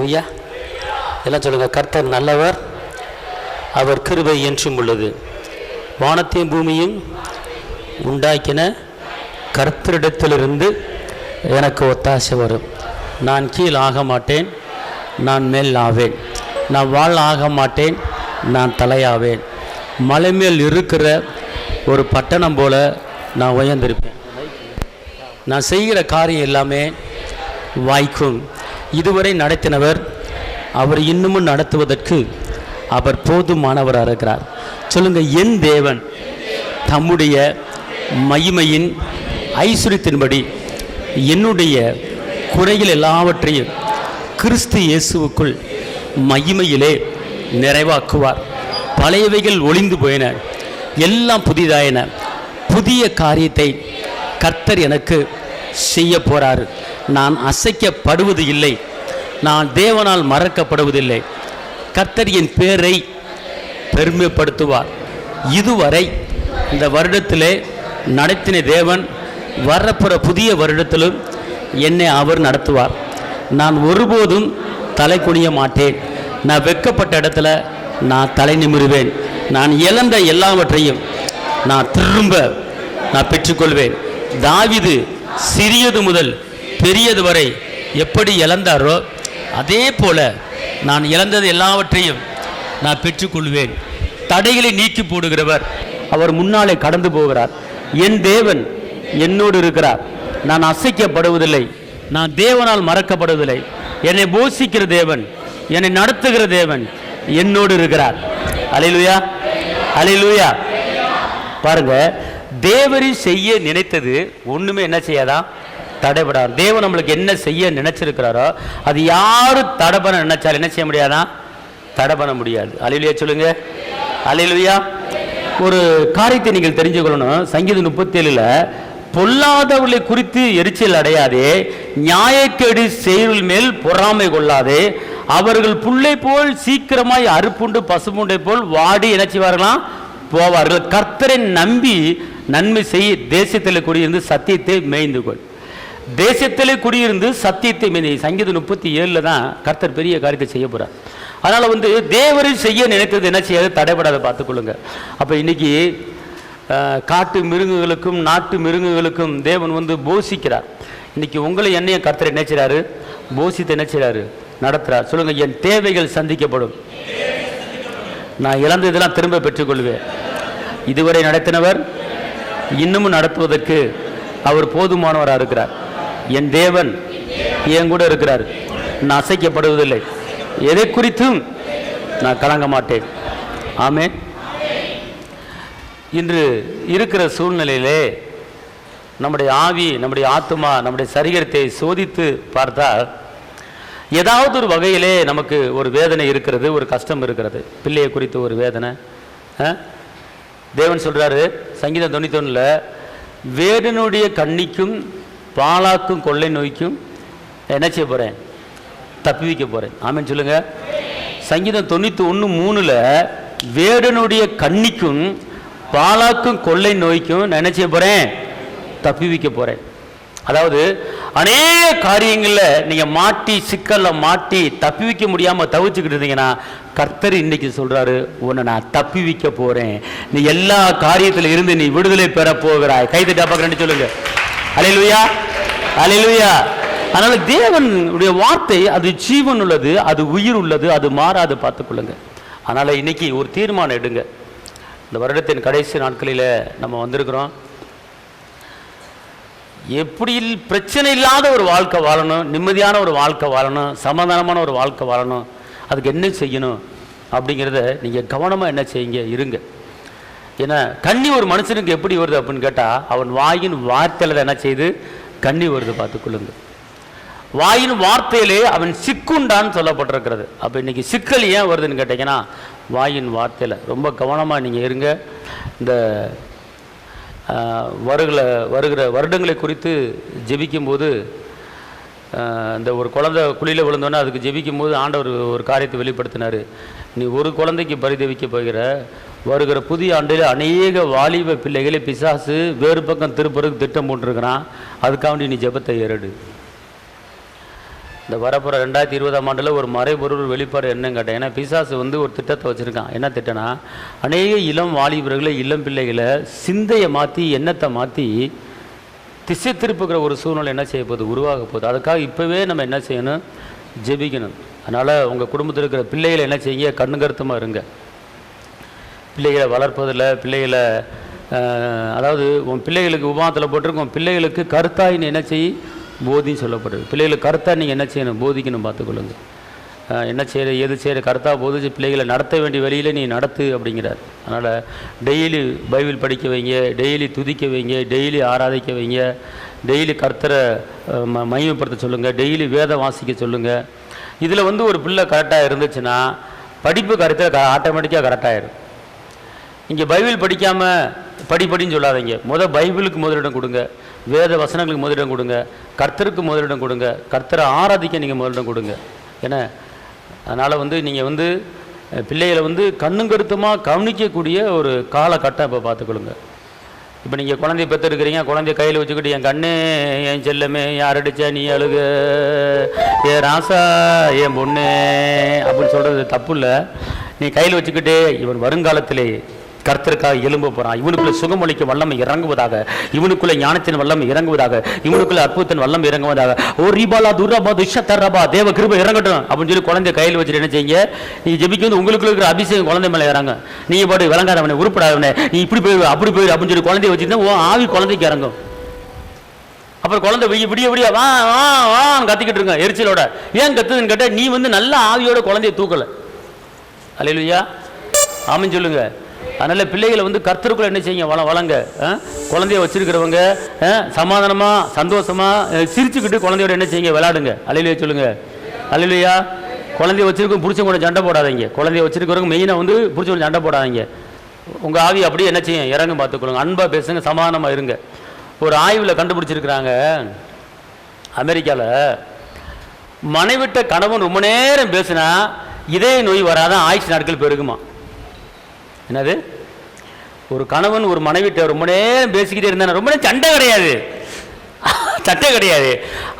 அல்லேலூயா. எல்லாம் சொல்லுங்கள், கர்த்தர் நல்லவர், அவர் கிருபை என்றும் உள்ளது. வானத்தையும் பூமியும் உண்டாக்கின கர்த்தரிடத்திலிருந்து எனக்கு ஒத்தாசை வரும். நான் கீழ் ஆக மாட்டேன், நான் மேல் ஆவேன். நான் வாள் ஆக மாட்டேன், நான் தலையாவேன். மலை மேல் இருக்கிற ஒரு பட்டணம் போல நான் உயர்ந்திருப்பேன். நான் செய்கிற காரியம் எல்லாமே வாய்க்கும். இதுவரை நடத்தினவர் அவர் இன்னமும் நடத்துவதற்கு அவர் போதுமானவராக இருக்கிறார். சொல்லுங்கள், என் தேவன் தம்முடைய மகிமையின் ஐஸ்வரியத்தின்படி என்னுடைய குறைகள் எல்லாவற்றையும் கிறிஸ்து இயேசுவுக்குள் மகிமையிலே நிறைவாக்குவார். பழையவைகள் ஒளிந்து போயின, எல்லாம் புதிதாயின. புதிய காரியத்தை கர்த்தர் எனக்கு செய்ய போகிறார். நான் அசைக்கப்படுவது இல்லை, நான் தேவனால் மறக்கப்படுவதில்லை. கர்த்தர் என் பேரை பெருமைப்படுத்துவார். இதுவரை இந்த வருடத்திலே நடத்தின தேவன் வரப்போகிற புதிய வருடத்திலும் என்னை அவர் நடத்துவார். நான் ஒருபோதும் தலை குனிய மாட்டேன். நான் வெட்கப்பட்ட இடத்துல நான் தலை நிமிருவேன். நான் இழந்த எல்லாவற்றையும் நான் திரும்ப பெற்றுக்கொள்வேன். தாவீது சிறியது முதல் பெரியது வரை எப்படி இழந்தாரோ அதே போல நான் இழந்தது எல்லாவற்றையும் நான் பெற்றுக்கொள்வேன். தடைகளை நீக்கி போடுகிறவர் அவர் முன்னாலே கடந்து போகிறார். என் தேவன் என்னோடு இருக்கிறார். நான் அசைக்கப்படுவதில்லை, நான் தேவனால் மறக்கப்படுவதில்லை. என்னை போஷிக்கிற தேவன், என்னை நடத்துகிற தேவன் என்னோடு இருக்கிறார். அல்லேலூயா, அல்லேலூயா. பாருங்க, தேவரி செய்ய நினைத்தது ஒண்ணுமே என்ன செய்யாதான், தடைபடாது. தேவன் நம்மளுக்கு என்ன செய்ய நினைச்சிருக்கிறாரோ அது யாரும் தடை பண்ண நினைச்சாலும் என்ன செய்ய முடியாதான், தடை பண்ண முடியாது. அல்லேலூயா சொல்லுங்க, அல்லேலூயா. ஒரு காரியத்தை நீங்கள் தெரிஞ்சு கொள்ளணும். சங்கீதம் 37 பொல்லாதவர்களை குறித்து எரிச்சல் அடையாதே, நியாயக்கேடு செயல் மேல் பொறாமை கொள்ளாதே. அவர்கள் புல்லை போல் சீக்கிரமாய் அறுப்புண்டு பசுமுண்டை போல் வாடி என்ன செய்வார்களாம், போவார்கள். கர்த்தரை நம்பி நன்மை செய், தேசத்தில் குடியிருந்து சத்தியத்தை மேய்ந்து கொள். தேசத்திலே குடியிருந்து சத்தியத்தை மேய்ந்து. சங்கீதம் 37 தான் கர்த்தர் பெரிய காரியத்தை செய்ய போறார். அதனால தேவரை செய்ய நினைத்தது என்ன செய்யாது, தடைபடாத பார்த்துக்கொள்ளுங்க. அப்போ இன்னைக்கு காட்டு மிருகங்களுக்கும் நாட்டு மிருகங்களுக்கும் தேவன் போஷிக்கிறார். இன்னைக்கு உங்களை என்னைய கர்த்தர் என்ன செய்றாரு, போஷித்து என்ன செய்றாரு, நடத்துறார். சொல்லுங்க, என் தேவைகள் சந்திக்கப்படும், நான் இழந்ததெல்லாம் திரும்ப பெற்றுக்கொள்வேன். இதுவரை நடத்தினவர் இன்னமும் நடத்துவதற்கு அவர் போதுமானவராக இருக்கிறார். என் தேவன் என் கூட இருக்கிறார். நான் அசைக்கப்படுவதில்லை, எதை குறித்தும் நான் கலங்க மாட்டேன். ஆமென். இன்று இருக்கிற சூழ்நிலையிலே நம்முடைய ஆவி, நம்முடைய ஆத்மா, நம்முடைய சரீரத்தை சோதித்து பார்த்தால் ஏதாவது ஒரு வகையிலே நமக்கு ஒரு வேதனை இருக்கிறது, ஒரு கஷ்டம் இருக்கிறது. பிள்ளையை குறித்து ஒரு வேதனை. தேவன் சொல்றாரு சங்கீதம் 91 வேடனுடைய கண்ணிக்கும் பாலாக்கும் கொள்ளை நோய்க்கும் என்ன செய்ய போறேன், தப்பி வைக்க போறேன். ஆமென் சொல்லுங்க. சங்கீதம் 91:3 வேடனுடைய கண்ணிக்கும் பாலாக்கும் கொள்ளை நோய்க்கும் நான் என்ன செய்ய போறேன், தப்பி வைக்க போறேன். அதாவது அநேக காரியங்களில் நீங்க மாட்டி சிக்கல்ல மாட்டி தப்பி வைக்க முடியாம தவிச்சுக்கிட்டு இருந்தீங்கன்னா கர்த்தர் இன்னைக்கு சொல்றாரு, உன்னை நான் தப்பி வைக்க போறேன். நீ எல்லா காரியத்தில் இருந்து நீ விடுதலை பெற போகிறாய். கைதட்டா பார்க்கறேன்னு சொல்லுங்க. அல்லேலூயா, அல்லேலூயா. அதனால தேவனுடைய வார்த்தை அது ஜீவன் உள்ளது, அது உயிர் உள்ளது, அது மாறாது, பார்த்துக்கொள்ளுங்க. அதனால இன்னைக்கு ஒரு தீர்மானம் எடுங்க. இந்த வருடத்தின் கடைசி நாட்களில் நம்ம வந்திருக்கிறோம். எப்படி பிரச்சனை இல்லாத ஒரு வாழ்க்கை வாழணும், நிம்மதியான ஒரு வாழ்க்கை வாழணும், சமாதானமான ஒரு வாழ்க்கை வாழணும். அதுக்கு என்ன செய்யணும் அப்படிங்கிறத நீங்கள் கவனமாக என்ன செய்யுங்க, இருங்க. ஏன்னா கண்ணி ஒரு மனுஷனுக்கு எப்படி வருது அப்படின்னு கேட்டால் அவன் வாயின் வார்த்தையில் என்ன செய்து கண்ணி வருது, பார்த்துக்கொள்ளுங்க. வாயின் வார்த்தையிலே அவன் சிக்குண்டான்னு சொல்லப்பட்டிருக்கிறது. அப்போ இன்னைக்கு சிக்கல் ஏன் வருதுன்னு கேட்டீங்கன்னா வாயின் வார்த்தையில் ரொம்ப கவனமாக நீங்கள் இருங்க. இந்த வருகிற வருடங்களை குறித்து ஜெபிக்கும்போது இந்த ஒரு குழந்தை குழியில் விழுந்தோன்னே அதுக்கு ஜெபிக்கும்போது ஆண்டவர் ஒரு காரியத்தை வெளிப்படுத்தினார். நீ ஒரு குழந்தைக்கு பரிதவிக்க போகிற, வருகிற புதிய ஆண்டில் அநேக வாலிப பிள்ளைகளை பிசாசு வேறு பக்கம் திருப்பறதுக்கு திட்டம் போட்டுருக்கிறான். அதுக்காண்டி நீ ஜெபத்தை ஏறடு. இந்த வரப்போகிற 2020ஆம் ஆண்டில் ஒரு மறைபொருள் வெளிப்பாடு என்னன்னு கேட்டேன். ஏன்னா பிசாசு வந்து ஒரு திட்டத்தை வச்சுருக்கான். என்ன திட்டம்னா, அநேக இளம் வாலிபர்களை, இளம் பிள்ளைகளை சிந்தையை மாற்றி, எண்ணத்தை மாற்றி திசை திருப்புகிற ஒரு சூழ்நிலை என்ன செய்ய போகுது, உருவாக போகுது. அதுக்காக இப்போவே நம்ம என்ன செய்யணும், ஜெபிக்கணும். அதனால் உங்கள் குடும்பத்தில் இருக்கிற பிள்ளைகளை என்ன செய்யுங்க, கண்ணுங்கருத்தமாக இருங்க. பிள்ளைகளை வளர்ப்பதில், பிள்ளைகளை அதாவது உன் பிள்ளைகளுக்கு உபாதத்தில் போட்டிருக்க உன் பிள்ளைகளுக்கு கருத்தாயின்னு என்ன செய்ய போதின்னு சொல்லப்படுது. பிள்ளைகளுக்கு கருத்தாக நீங்கள் என்ன செய்யணும், போதிக்கணும். பார்த்துக்கொள்ளுங்க. என்ன செய்கிற, எது செய்கிற கருத்தாக போதிச்சு பிள்ளைகளை நடத்த வேண்டிய வழியில் நீ நடத்து அப்படிங்கிறார். அதனால் டெய்லி பைபிள் படிக்க வைங்க, டெய்லி துதிக்க வைங்க, டெய்லி ஆராதிக்க வைங்க, டெய்லி கர்த்தரை மகிமைப்படுத்த சொல்லுங்கள், டெய்லி வேதம் வாசிக்க சொல்லுங்கள். இதில் வந்து ஒரு பிள்ளை கரெக்டாக இருந்துச்சுன்னா படிப்பு கருத்தில் ஆட்டோமேட்டிக்காக கரெக்டாகிடும். இங்கே பைபிள் படிக்காமல் படின்னு சொல்லாதீங்க. பைபிளுக்கு முதலிடம் கொடுங்க, வேத வசனங்களுக்கு முதலிடம் கொடுங்க, கர்த்தருக்கு முதலிடம் கொடுங்க, கர்த்தரை ஆராதிக்க நீங்கள் முதலிடம் கொடுங்க. ஏன்னா அதனால் வந்து நீங்கள் வந்து பிள்ளைகளை வந்து கண்ணும் கருத்துமாக கவனிக்கக்கூடிய ஒரு காலகட்டம் இப்போ பார்த்துக்கொள்ளுங்க. இப்போ நீங்கள் குழந்தைய பெற்றுருக்கிறீங்க, குழந்தைய கையில் வச்சுக்கிட்டு என் கண்ணே, என் செல்லமே, யார் அடித்தா நீ அழுக, ஏ ராசா, என் பொண்ணு அப்படின்னு சொல்கிறது தப்பு இல்லை. நீ கையில் வச்சுக்கிட்டே இவன் வருங்காலத்திலே கர்த்தருக்காக எழும்ப போகிறான், இவனுக்குள்ள சுகமொழிக்க வல்லமை இறங்குவதாக, இவனுக்குள்ள ஞானத்தின் வல்லமை இறங்குவதாக, இவனுக்குள்ள அற்புதத்தின் வல்லமை இறங்குவதாக, ஓ ரீபாலா துர்ரபா துஷத்தரபா தேவ கிருபை இறங்கட்டும் அப்படின்னு சொல்லி குழந்தைய கையில் வச்சுட்டு என்ன செய்யுங்க, நீ ஜெபிக்க வந்து உங்களுக்குள்ள இருக்கிற அபிஷேகம் குழந்தை மேலே இறங்க. நீங்கள் பாட்டு விளங்காதவனே, உருப்படாதவனே, நீ இப்படி போயிடு அப்படி போயிடு அப்படின்னு சொல்லி குழந்தைய வச்சுருந்தா ஓ ஆவி குழந்தைக்கு இறங்கும். அப்புறம் குழந்தை விடிய வா வா வான்னு கத்திக்கிட்டு இருங்க எரிச்சலோட. ஏன் கத்துதுன்னு கேட்டால் நீ வந்து நல்ல ஆவியோட குழந்தைய தூக்கலை. அல்லேலூயா, ஆமென் சொல்லுங்க. அதனால் பிள்ளைகளை வந்து கர்த்தருக்குள்ள என்ன செய்யுங்க, வளங்க. குழந்தைய வச்சிருக்கிறவங்க சமாதானமாக சந்தோஷமாக சிரிச்சுக்கிட்டு குழந்தையோட என்ன செய்யுங்க, விளையாடுங்க. அல்லேலூயா சொல்லுங்க. அல்லேலூயா. குழந்தைய வச்சிருக்கோம் புடிச்சவங்க கூட சண்டை போடாதீங்க. குழந்தைய வச்சிருக்கிறவங்க மெயினாக வந்து புடிச்சவங்க சண்டை போடாதீங்க. உங்கள் ஆவி அப்படியே என்ன செய்யும், இறங்க பார்த்துக்கொள்ளுங்க. அன்பாக பேசுங்க, சமாதானமாக இருங்க. ஒரு ஆய்வில் கண்டுபிடிச்சிருக்கிறாங்க, அமெரிக்காவில் மனைவிட்ட கணவன் ரொம்ப நேரம் பேசுனா இதய நோய் வராதான், ஆயுஷ் நாட்கள் பெருகுமா. என்னது, ஒரு கணவன் ஒரு மனைவிட்ட ரொம்ப நேரம் பேசிக்கிட்டே இருந்தா ரொம்ப நேரம் சண்டை கிடையாது, சட்டை கிடையாது,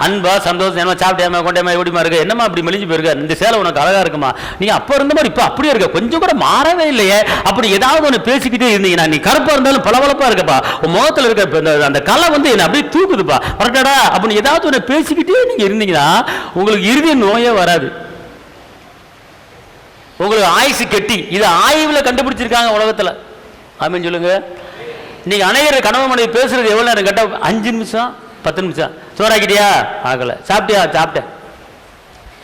அன்பா சந்தோஷம், என்ன சாப்பிட்டியாமா கொண்டையமா எப்படிமா இருக்கு, என்னம்மா அப்படி மெலிஞ்சு போயிருக்க, இந்த சேலை உனக்கு அழகா இருக்குமா, நீங்க அப்ப இருந்த மாதிரி இப்ப அப்படியே இருக்க, கொஞ்சம் கூட மாறவே இல்லையே, அப்படி ஏதாவது ஒன்று பேசிக்கிட்டே இருந்தீங்கன்னா நீ கருப்பா இருந்தாலும் பளபளப்பா இருக்கப்பா, உன் முகத்தில் இருக்க அந்த கலை வந்து என்ன அப்படியே தூக்குதுப்பா கரெக்டாடா அப்படின்னு ஏதாவது ஒன்று பேசிக்கிட்டே நீங்க இருந்தீங்கன்னா உங்களுக்கு இறுதி நோயே வராது, உங்களுக்கு ஆயுசு கெட்டி. இது ஆய்வில் கண்டுபிடிச்சிருக்காங்க உலகத்தில். ஆமென் சொல்லுங்க. நீங்க அனைவரும் கணவன் மனைவி பேசுறது எவ்வளவு நேரம் கேட்டா 5 நிமிஷம் 10 நிமிஷம். சோறாக்கிட்டியா, ஆகல. சாப்பிட்டியா, சாப்பிட்டேன்,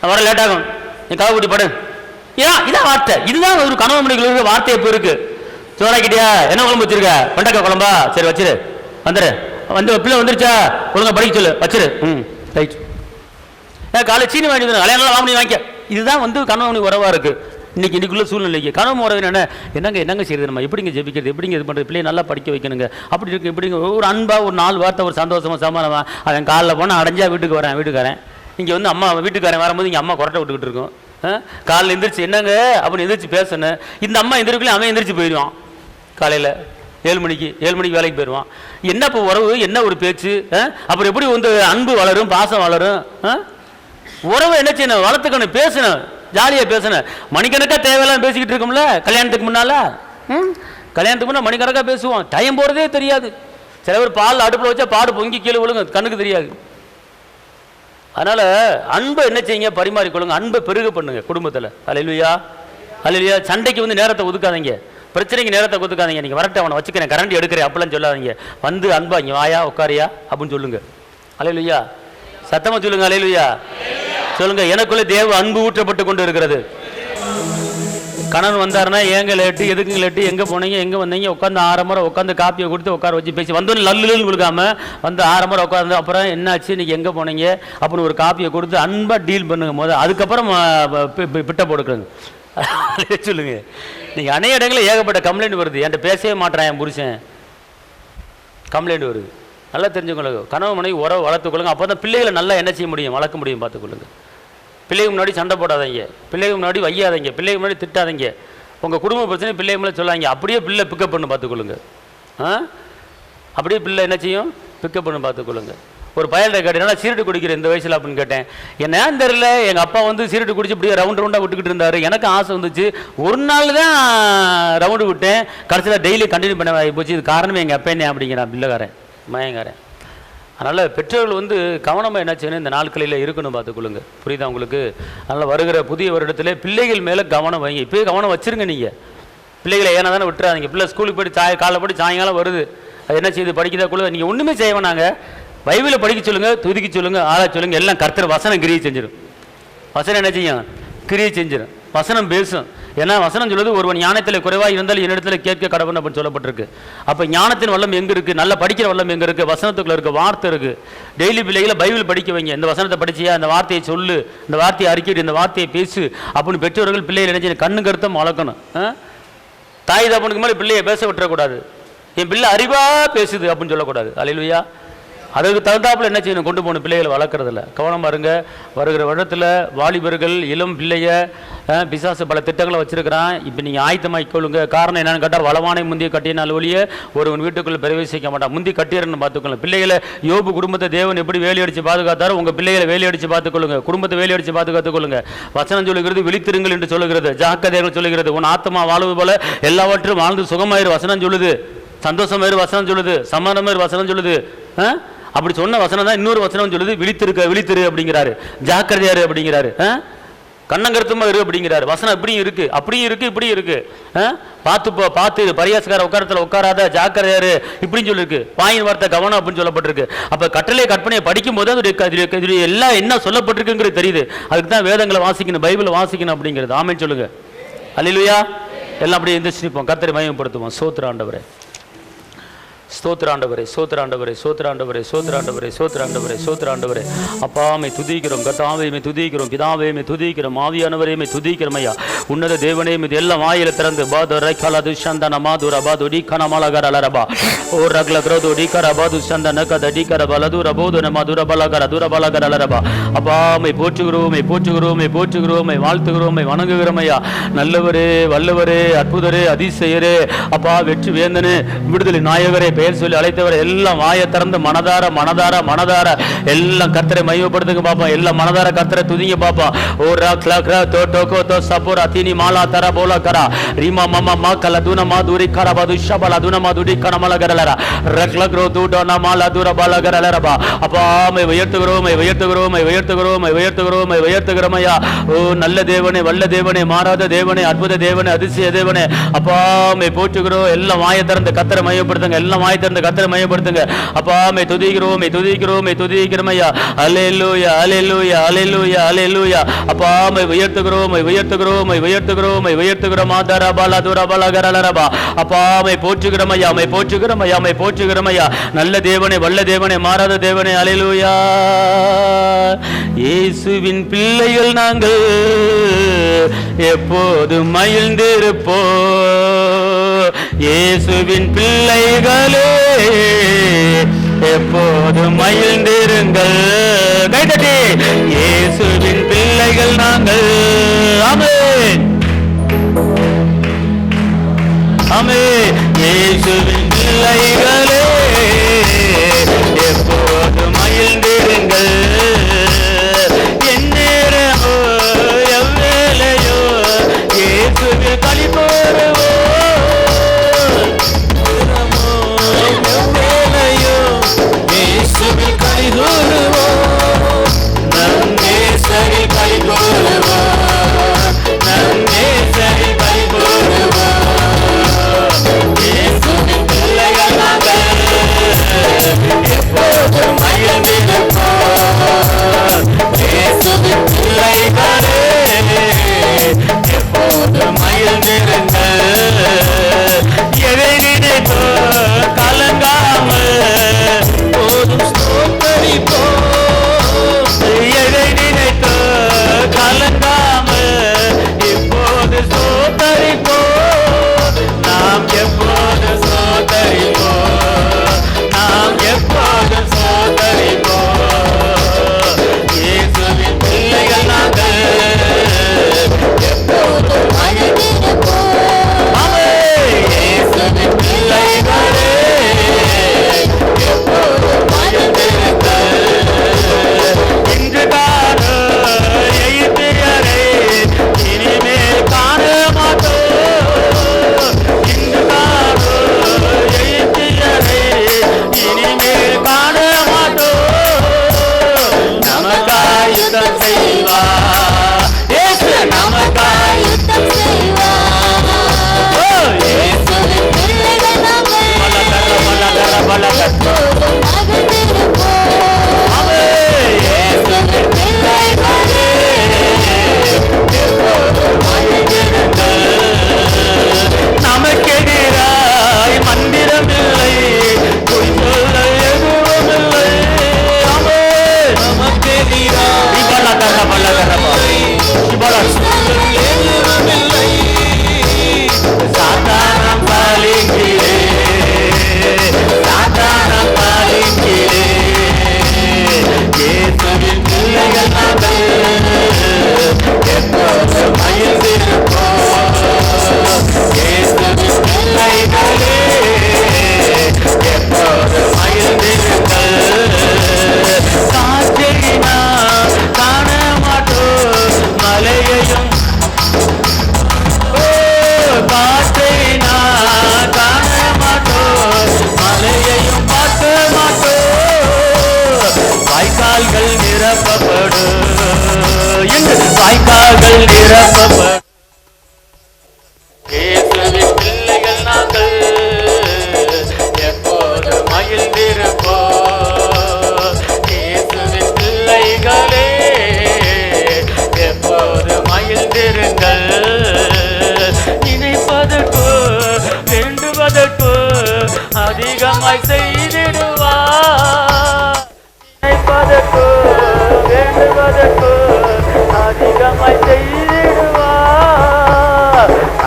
வர லேட் ஆகும், நீ கதை கூட்டி படு. இதான் வார்த்தை. இதுதான் ஒரு கணவன் மனைவிகளுக்கு வார்த்தை எப்போ இருக்கு. சோறாக்கிட்டியா, என்ன குழம்பு வச்சிருக்க, வெண்டைக்காய் குழம்பா, சரி வச்சிரு, வந்துரு, வந்து பிள்ளை வந்துருச்சா, ஒழுங்கா படிக்க சொல்லு, வச்சிரு, ரைட். காலையில் சீனி வாங்கி கல்யாணம் வாங்கி வாங்கிக்க. இதுதான் வந்து கணவன் மனைவி உறவா இருக்கு இன்னைக்குள்ள சூழ்நிலைக்கு. கணவன் உறவு என்னங்க செய்யறது, நம்ம எப்படிங்க ஜெபிக்கிறது, எப்படிங்க இது பண்ணுறது, பிள்ளையை நல்லா படிக்க வைக்கணுங்க, அப்படி இருக்கு இப்படிங்க ஒரு அன்பா ஒரு 4 வார்த்தை ஒரு சந்தோஷமா சமாதானமா. அவன் காலைல போனால் அடைஞ்சா வீட்டுக்காரன் இங்கே வந்து அம்மா வீட்டுக்காரன் வரும்போது இங்கே அம்மா கொரட்டை விட்டுக்கிட்டு இருக்கும். காலையில் எந்திரிச்சு என்னங்க அப்படின்னு எந்திரிச்சு பேசணும். இந்த அம்மா எந்திரிக்கலையும் அவன் எந்திரிச்சு போயிடுவான். காலையில் 7 மணிக்கு வேலைக்கு போயிடுவான். என்ன இப்போ உறவு, என்ன ஒரு பேச்சு, அப்புறம் எப்படி வந்து அன்பு வளரும், பாசம் வளரும். உறவு என்ன செய்யணும், வளர்த்துக்கணும், பேசணும், ஜாலியாக பேசணும். மணிக்கணக்காக தேவையெல்லாம் பேசிக்கிட்டு இருக்கோம்ல கல்யாணத்துக்கு முன்னால். கல்யாணத்துக்கு முன்னால் மணிக்கணக்காக பேசுவோம், டைம் போகிறதே தெரியாது. சில பேர் பால் அடுப்பில் வச்சா பாடு பொங்கி கீழே விழுங்க, கண்ணுக்கு தெரியாது. அதனால் அன்பை என்ன செய்யுங்க, பரிமாறிக்கொள்ளுங்க, அன்பை பெருக பண்ணுங்க குடும்பத்தில். அல்லேலூயா, அல்லேலூயா. சண்டைக்கு வந்து நேரத்தை ஒதுக்காதீங்க, பிரச்சனைக்கு நேரத்தை ஒதுக்காதீங்க. நீங்கள் வரட்ட அவனை வச்சுக்கிறேன், கரண்டி எடுக்கிறேன் அப்படிலாம் சொல்லாதீங்க. வந்து அன்பா இங்கே வாயா உட்காரியா அப்படின்னு சொல்லுங்க. அல்லேலூயா, சத்தமாக சொல்லுங்க. அல்லேலூயா சொல்லுங்க. எனக்குள்ளே தேவ அன்பு ஊற்றப்பட்டு கொண்டு இருக்கிறது. கணவன் வந்தாருன்னா ஏங்க லேட்டு, எதுக்குங்க லேட்டு, எங்கே போனீங்க, எங்கே வந்தீங்க, உட்காந்து 6 முறை உட்காந்து காப்பியை கொடுத்து உட்கார வச்சு பேசி வந்தோன்னு லல்லுன்னு கொடுக்காம வந்து 6 முறை உட்காந்து அப்புறம் என்னாச்சு இன்னைக்கு எங்கே போனீங்க அப்படின்னு ஒரு காப்பியை கொடுத்து அன்பாக டீல் பண்ணுங்க போது, அதுக்கப்புறம் பிட்ட போடுக்குறங்க. சொல்லுங்க. நீங்கள் அநேக இடங்களில் ஏகப்பட்ட கம்ப்ளைண்ட் வருது, என்கிட்ட பேசவே மாட்டேன் என் புருஷன், கம்ப்ளைண்ட் வருது. நல்லா தெரிஞ்சுக்கொள்ளுங்க. கணவன் மனைவி உறவு வளர்த்துக்கொள்ளுங்க. அப்போ தான் பிள்ளைகளை நல்லா என்ன செய்ய முடியும், வளர்க்க முடியும். பார்த்துக்கொள்ளுங்க. பிள்ளைக்கு முன்னாடி சண்டை போடாதீங்க, பிள்ளைக்கு முன்னாடி வையாதீங்க, பிள்ளைக்கு முன்னாடி திட்டாதீங்க. உங்கள் குடும்ப பிரச்சனை பிள்ளைக்கு முன்னாடி சொல்லாங்க, அப்படியே பிள்ளை பிக்கப் பண்ணு பார்த்துக்கொள்ளுங்க. அப்படியே பிள்ளை என்ன செய்யும், பிக்கப் பண்ணு பார்த்துக்கொள்ளுங்க. ஒரு பயல்கிட்ட கேட்டேன், நல்லா சீரட்டு குடிக்கிற இந்த வயசில் அப்படின்னு கேட்டேன். என்னன்னு தெரியல, எங்கள் அப்பா வந்து சீரட்டு குடிச்சு இப்படியே ரவுண்டாக விட்டுக்கிட்டு இருந்தார். எனக்கு ஆசை வந்துச்சு. ஒரு நாள் தான் ரவுண்டு விட்டேன், கடைசியில் டெய்லி கண்டினியூ பண்ண போச்சு. இது காரணமே எங்கள் அப்பா என்ன அப்படிங்கிறான், பில்லைக்காரன், மயங்காரன். அதனால் பெற்றோர்கள் வந்து கவனமாக என்ன செய்யணும், இந்த நாட்களில் இருக்கணும், பார்த்துக்கொள்ளுங்க. புரியுதா உங்களுக்கு? அதனால் வருகிற புதிய வருடத்தில் பிள்ளைகள் மேலே கவனம் வைங்க. இப்போயே கவனம் வச்சுருங்க. நீங்கள் பிள்ளைகளை ஏன்னா தானே விட்டுறாதீங்க. பிள்ளை ஸ்கூலுக்கு போய்ட்டு காலைல போய்ட்டு சாயங்காலம் வருது, அது என்ன செய்யுது, படிக்கிறதா கூட நீங்கள் ஒன்றுமே செய்ய வேணாங்க. பைபிளை படிக்க சொல்லுங்கள், துதிக்க சொல்லுங்கள், ஆள சொல்லுங்கள், எல்லாம் கர்த்தர் வசனம் கிரியை செஞ்சிடும். வசனம் என்ன செய்யும், கிரியை செஞ்சிடும். வசனம் பேசும். ஏன்னா வசனம் சொல்லுது, ஒருவன் ஞானத்தில் குறைவாக இருந்தாலும் என்னிடத்துல கேட்க கடவுள் அப்படின்னு சொல்லப்பட்டிருக்கு. அப்போ ஞானத்தின் வல்லம் எங்கே இருக்குது, நல்லா படிக்கிற வல்லம் எங்கே இருக்குது, வசனத்துக்குள்ள இருக்குது, வார்த்தை இருக்குது. டெய்லி பிள்ளைகளை பைபிள் படிக்க வைங்க. இந்த வசனத்தை படிச்சியா, இந்த வார்த்தையை சொல்லு, இந்த வார்த்தையை அறிக்கிட்டு, இந்த வார்த்தையை பேசு அப்படின்னு பெற்றோர்கள் பிள்ளைகளை நினைச்சு கண்ணு கருத்தம் வளர்க்கணும். தாய் தப்பனுக்கு மேலே பிள்ளையை பேச விட்டுறக்கூடாது. என் பிள்ளை அறிவா பேசுது அப்படின்னு சொல்லக்கூடாது. அல்லேலூயா. அதுக்கு தகுந்தாப்பில் என்ன செய்யணும், கொண்டு போகணும். பிள்ளைகளை வளர்க்குறதில்ல கவனம் பாருங்க. வருகிற வருடத்தில் வாலிபர்கள், இளம் பிள்ளைய பிசாசு பல திட்டங்களை வச்சிருக்கிறான். இப்போ நீங்கள் ஆயத்தமாக்கிக்கொள்ளுங்க. காரணம் என்னென்னு கேட்டால், வளவானை முந்திய கட்டினால் ஒழிய ஒருவன் வீட்டுக்குள்ளே பிரவேசிக்க மாட்டான். முந்தி கட்டியறன்னு பார்த்துக்கொள்ளுங்க. பிள்ளைகளை யோபு குடும்பத்தை தேவன் எப்படி வேலையடித்து பாதுகாத்தாரோ உங்கள் பிள்ளைகளை வேலையடித்து பார்த்துக்கொள்ளுங்க. குடும்பத்தை வேலையடித்து பாதுகாத்துக்கொள்ளுங்க. வசனம் சொல்லுகிறது விழித்திருங்கள் என்று சொல்லுகிறது. ஜாக்கிரதைகள் சொல்லுகிறது. உன் ஆத்மா வாழ்வது போல எல்லாவற்றும் வாழ்ந்து சுகமாயிரு வசனம் சொல்லுது. சந்தோஷமாயிரு வசனம் சொல்லுது. சமாதானமாயிரு வசனம் சொல்லுது. அப்படி சொன்ன வசனம் தான் இன்னொரு வசனம் சொல்லுது, விழித்திரு அப்படிங்கிறாரு, ஜாக்கிரதையாரு அப்படிங்கிறாரு, கண்ணங்கருத்துமா இரு அப்படிங்கிறாரு. வசனம் இப்படியும் இருக்கு, அப்படியும் இருக்கு, இப்படியும் இருக்கு. பார்த்து பரியாசக்கார உட்காரத்தில் உட்காராத, ஜாக்கிரதையாரு இப்படின்னு சொல்லிருக்கு. வாயின் வார்த்தை கவனம் அப்படின்னு சொல்லப்பட்டிருக்கு. அப்போ கட்டளை கற்பனையை படிக்கும் போது அது எல்லாம் என்ன சொல்லப்பட்டிருக்குங்கிறது தெரியுது. அதுக்கு தான் வேதங்களை வாசிக்கணும், பைபிளை வாசிக்கணும் அப்படிங்கிறது. ஆமென் சொல்லுங்க. அல்லேலூயா. எல்லாம் அப்படியே எந்திரிச்சிப்போம், கர்த்தரை மகிமைப்படுத்துவோம். ஸ்தோத்திரம் ஆண்டவரே, ஸ்தோத்திராண்டவரே, ஸ்தோத்திராண்டவரே, ஸ்தோத்திராண்டவரே, ஸ்தோத்திராண்டவரே, ஸ்தோத்திராண்டவரே, ஸ்தோத்திராண்டவரே. அப்பாமை துதிக்கிறோம், கர்த்தாவையுமே துதிக்கிறோம், பிதாவையுமே துதிக்கிறோம், ஆவியானவரையுமே துதிக்கிறோம். ஐயா உன்னத தேவனையும் இது எல்லாம் வாயில திறந்து பாது ரைகாலது சந்தன மாதுர பாது டிகன மலகர லரபா ஓ ரக்ல கிரோது டிகர பாது சந்தன கத டிகர பலதுர போதுன மதுர பலகர துர பலகர லரபா. அப்பாமை போற்றுகிறோமே, போற்றுகிறோமே, போற்றுகிறோமே, வாழ்த்துகிறோமே, வணங்குகிறோம். ஐயா நல்லவரே, வல்லவரே, அற்புதரே, அதிசயரே, அப்பா வெற்றி வேந்தனே, விடுதலை நாயகரே, பெயர் சொல்லி அழைத்தவர் எல்லாம் வாயை திறந்து மனதார மனதார மனதார எல்லாம் கர்த்தரை மையப்படுத்துங்க பாப்போம். எல்லாம் மனதார கர்த்தரை துதிங்க பாப்போம். ஓ ரக்ல கிரோ டோகோ தோ சபோரா தீனி மாலா தர போல கரா ரீமா மமா மா கல துன மா துரி கர பது ஷபல துன மா துடி கனமல கரலரா ரக்ல கிரோ துடோனா மாலா துர பால கரலரபா. அப்பாமை உயர்த்துகிறோம், உயர்த்துகிறோம், உயர்த்துகிறோம், உயர்த்துகிறோம், உயர்த்துகிறோமையா. ஓ நல்ல தேவனே, வல்ல தேவனே, மாறாத தேவனே, அற்புத தேவனே, அதிசய தேவனே, அப்பாமை போற்றுகிறோம். எல்லாம் வாயை திறந்து கர்த்தரை மையப்படுத்துங்க. எல்லாம் வாயை திறந்து கர்த்தரை மையப்படுத்துங்க. அப்பாமை துதிக்கிறோம், துதிக்கிறோம், துதிக்கிறோமையா. அல்லேலூயா, அல்லேலூயா, அல்லேலூயா, அல்லேலூயா. அப்பாமை உயர்த்துகிறோம், உயர்த்துகிறோம், உயர்த்துகிறோம், உயர்த்துகிறோம். ஆதர பால துர பால கரலரபா. அப்பாமை போற்றுகிறோமையா, மை போற்றுகிறோமையா, மை போற்றுகிறோமையா. நல்ல தேவனே, வல்ல தேவனே, மாறாத தேவனே. அல்லேலூயா. இயேசுவின் பிள்ளைகள் நாங்கள் எப்போது மகிழ்ந்திருப்போ. இயேசுவின் பிள்ளைகளே எப்போது மகிழ்ந்திருங்கள். கைதட்டி இயேசுவின் பிள்ளைகள் நாங்கள். ஆமென், ஆமென். இயேசுவின் பிள்ளைகளே எப்போது மகிழ்ந்திருங்கள். எந்நேரமோ எவ்வேளையோ இயேசுவில் களிபோருவோ. பிள்ளைகள் நாங்கள் நிரப்பப்படும், எங்கள் வாய்க்கால்கள் நிரப்பப்படும். இயேசுவின் பிள்ளைகள் நாங்கள் எப்போது மகிழ்ந்திருப்போம். இயேசுவின் பிள்ளைகளே எப்போது மகிழ்ந்திருங்கள். நினைப்பதற்கு வேண்டுவதற்கு அதிகமாய் செய்திடுவார். நினைப்பதற்கு வேண்டுவதற்கு அதிகமாய் செய்திடுவார்.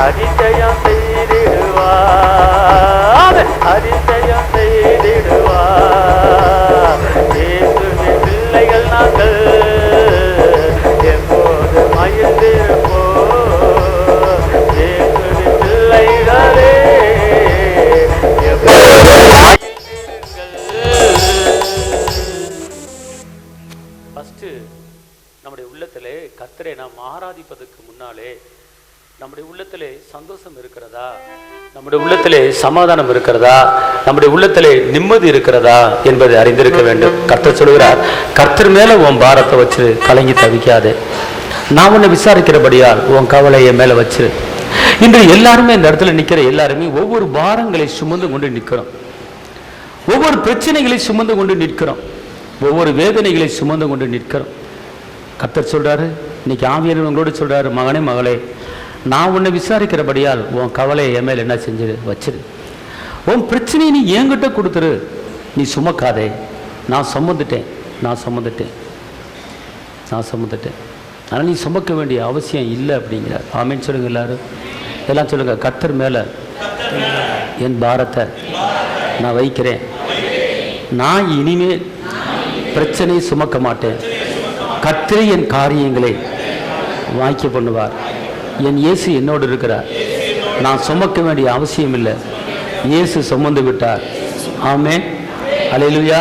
அதிசயம் செய்திடுவார். அதிசயம் செய்திடுவார். இயேசுவின் பிள்ளைகள் நாங்கள் எப்போது மகிழ்ந்திருப்போம். இயேசுவின் பிள்ளைகளே எப்போது ஃபஸ்ட்டு நம்முடைய உள்ளத்திலே கர்த்தரை நாம் ஆராதிப்பதற்கு முன்னாலே நம்முடைய உள்ளத்திலே சந்தோஷம் இருக்கிறதா, நம்முடைய உள்ளத்திலே சமாதானம் இருக்கிறதா, நம்முடைய உள்ளத்திலே நிம்மதி இருக்கிறதா என்பதை அறிந்திருக்க வேண்டும். கர்த்தர் சொல்கிறார், கர்த்தர் மேல உன் பாரத்தை வச்சு கலங்கி தவிக்காதே, நான் உன்னை விசாரிக்கிறபடியால் உன் கவலையை மேல வச்சு. இன்று எல்லாருமே இந்த இடத்துல நிற்கிற எல்லாருமே ஒவ்வொரு பாரங்களை சுமந்து கொண்டு நிற்கிறோம், ஒவ்வொரு பிரச்சனைகளை சுமந்து கொண்டு நிற்கிறோம், ஒவ்வொரு வேதனைகளை சுமந்து கொண்டு நிற்கிறோம். கர்த்தர் சொல்றாரு, இன்னைக்கு ஆவியானவர் உங்களோடு சொல்றாரு, மகனே மகளே, நான் உன்னை விசாரிக்கிறபடியால் உன் கவலையை என் மேல் என்ன செஞ்சிரு வச்சிரு. உன் பிரச்சனையை நீ என்கிட்ட கொடுத்துரு, நீ சுமக்காதே, நான் சுமந்துட்டேன், நான் சுமந்துட்டேன், நான் சுமந்துட்டேன், ஆனால் நீ சுமக்க வேண்டிய அவசியம் இல்லை அப்படிங்கிறார். ஆமேன்னு சொல்லுங்க எல்லாரும், எல்லாம் சொல்லுங்க, கர்த்தர் மேல என் பாரத்தை நான் வைக்கிறேன், நான் இனிமேல் பிரச்சனையை சுமக்க மாட்டேன், கர்த்தர் என் காரியங்களை வாய்க்க பண்ணுவார், என் இயேசு என்னோடு இருக்கிறார், நான் சுமக்க வேண்டிய அவசியம் இல்லை, இயேசு சுமந்து விட்டார். ஆமென், அல்லேலூயா.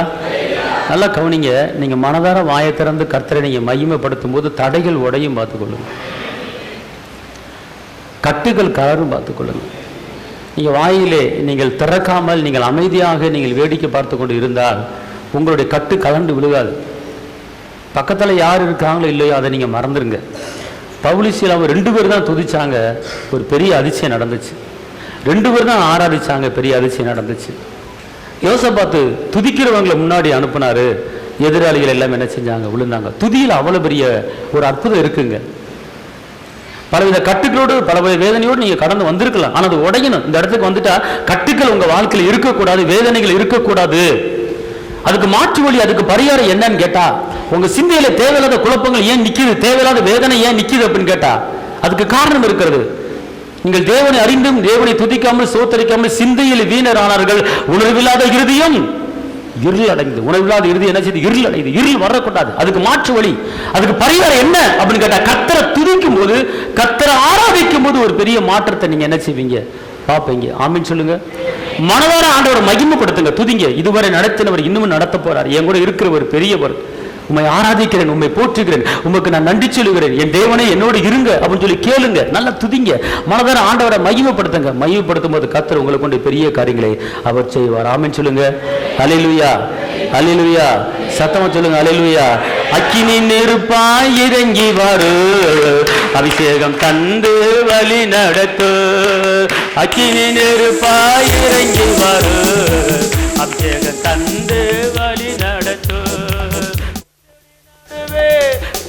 நல்லா கவனிங்க, நீங்க மனதார வாயை திறந்து கர்த்தரை நீங்க மகிமைப்படுத்தும் போது தடைகள் உடையும் பார்த்துக்கொள்ளுங்க, கட்டுகள் கலரும் பார்த்துக்கொள்ளுங்க. நீங்கள் வாயிலே நீங்கள் திறக்காமல் நீங்கள் அமைதியாக நீங்கள் வேடிக்கை பார்த்து கொண்டு இருந்தால் உங்களுடைய கட்டு கலண்டு விழுகாது. பக்கத்தில் யார் இருக்காங்களோ இல்லையோ அதை நீங்கள் மறந்துடுங்க. பவுலிசில் அவங்க 2 பேர் தான் துதிச்சாங்க, ஒரு பெரிய அதிசயம் நடந்துச்சு. 2 பேர் தான் ஆராதிச்சாங்க, பெரிய அதிசயம் நடந்துச்சு. யோசபாத்து துதிக்கிறவங்களை முன்னாடி அனுப்புனாரு, எதிராளிகள் எல்லாம் என்ன செஞ்சாங்க, விழுந்தாங்க. துதியில் அவ்வளோ பெரிய ஒரு அற்புதம் இருக்குங்க. பலவித கட்டுகளோடு பலவித வேதனையோடு நீங்கள் கடந்து வந்திருக்கலாம், ஆனால் அது உடையணும். இந்த இடத்துக்கு வந்துட்டா கட்டுக்கள் உங்கள் வாழ்க்கையில் இருக்கக்கூடாது, வேதனைகள் இருக்கக்கூடாது. அதுக்கு மாற்று வழி, அதுக்கு பரிகாரம் என்னன்னு கேட்டா, உங்க சிந்தையில தேவையில்லாத குழப்பங்கள் ஏன் நிக்குது, தேவையில்லாத வேதனை ஏன் நிக்குது அப்படின்னு கேட்டா அதுக்கு காரணம் இருக்கிறது. நீங்கள் தேவனை அறிந்தும் தேவனை துதிக்காமல் சோத்தரிக்காமல் சிந்தையில் வீணரானார்கள். உணர்வில்லாத இருதயம் இருள் அடைந்து, உணர்வில்லாத இருதயம் என்ன செய்து இருள் அடைந்து, இருள் வரக்கூடாது. அதுக்கு மாற்று வழி, அதுக்கு பரிகாரம் என்ன அப்படின்னு கேட்டா, கர்த்தரை துதிக்கும் போது, கர்த்தரை ஆராதிக்கும் போது ஒரு பெரிய மாற்றத்தை நீங்க என்ன செய்வீங்க, பார்ப்பீங்க. ஆமீன் சொல்லுங்க. மனதார ஆண்டவரை மகிமைப்படுத்துங்க, துதிங்க. இதுவரை நடத்தினவர் இன்னும் நடத்த போறார். என் கூட இருக்கிற ஒரு பெரியவர், உம்மை ஆராதிக்கிறேன், உம்மை போற்றுகிறேன், உமக்கு நான் நன்றி சொல்லுகிறேன், என் தேவனே என்னோடு இருங்க அப்படின்னு சொல்லி கேளுங்க, நல்லா துதிங்க. மனதார ஆண்டவரை மகிமைப்படுத்துங்க. மகிமைப்படுத்தும் போது கர்த்தர் உங்களை கொண்டு பெரிய காரியங்களை அவர் செய்வார். ஆமென் சொல்லுங்க. அல்லேலூயா, அல்லேலூயா. சத்தமா சொல்லுங்க, அல்லேலூயா. அக்கினி நெருப்பாய் இறங்கி வரு, அபிஷேகம் தந்து வழி நடத்து. அக்கினி நெருப்பாய் இறங்கி வரு, அபிஷேகம் தந்து வழி நடத்து.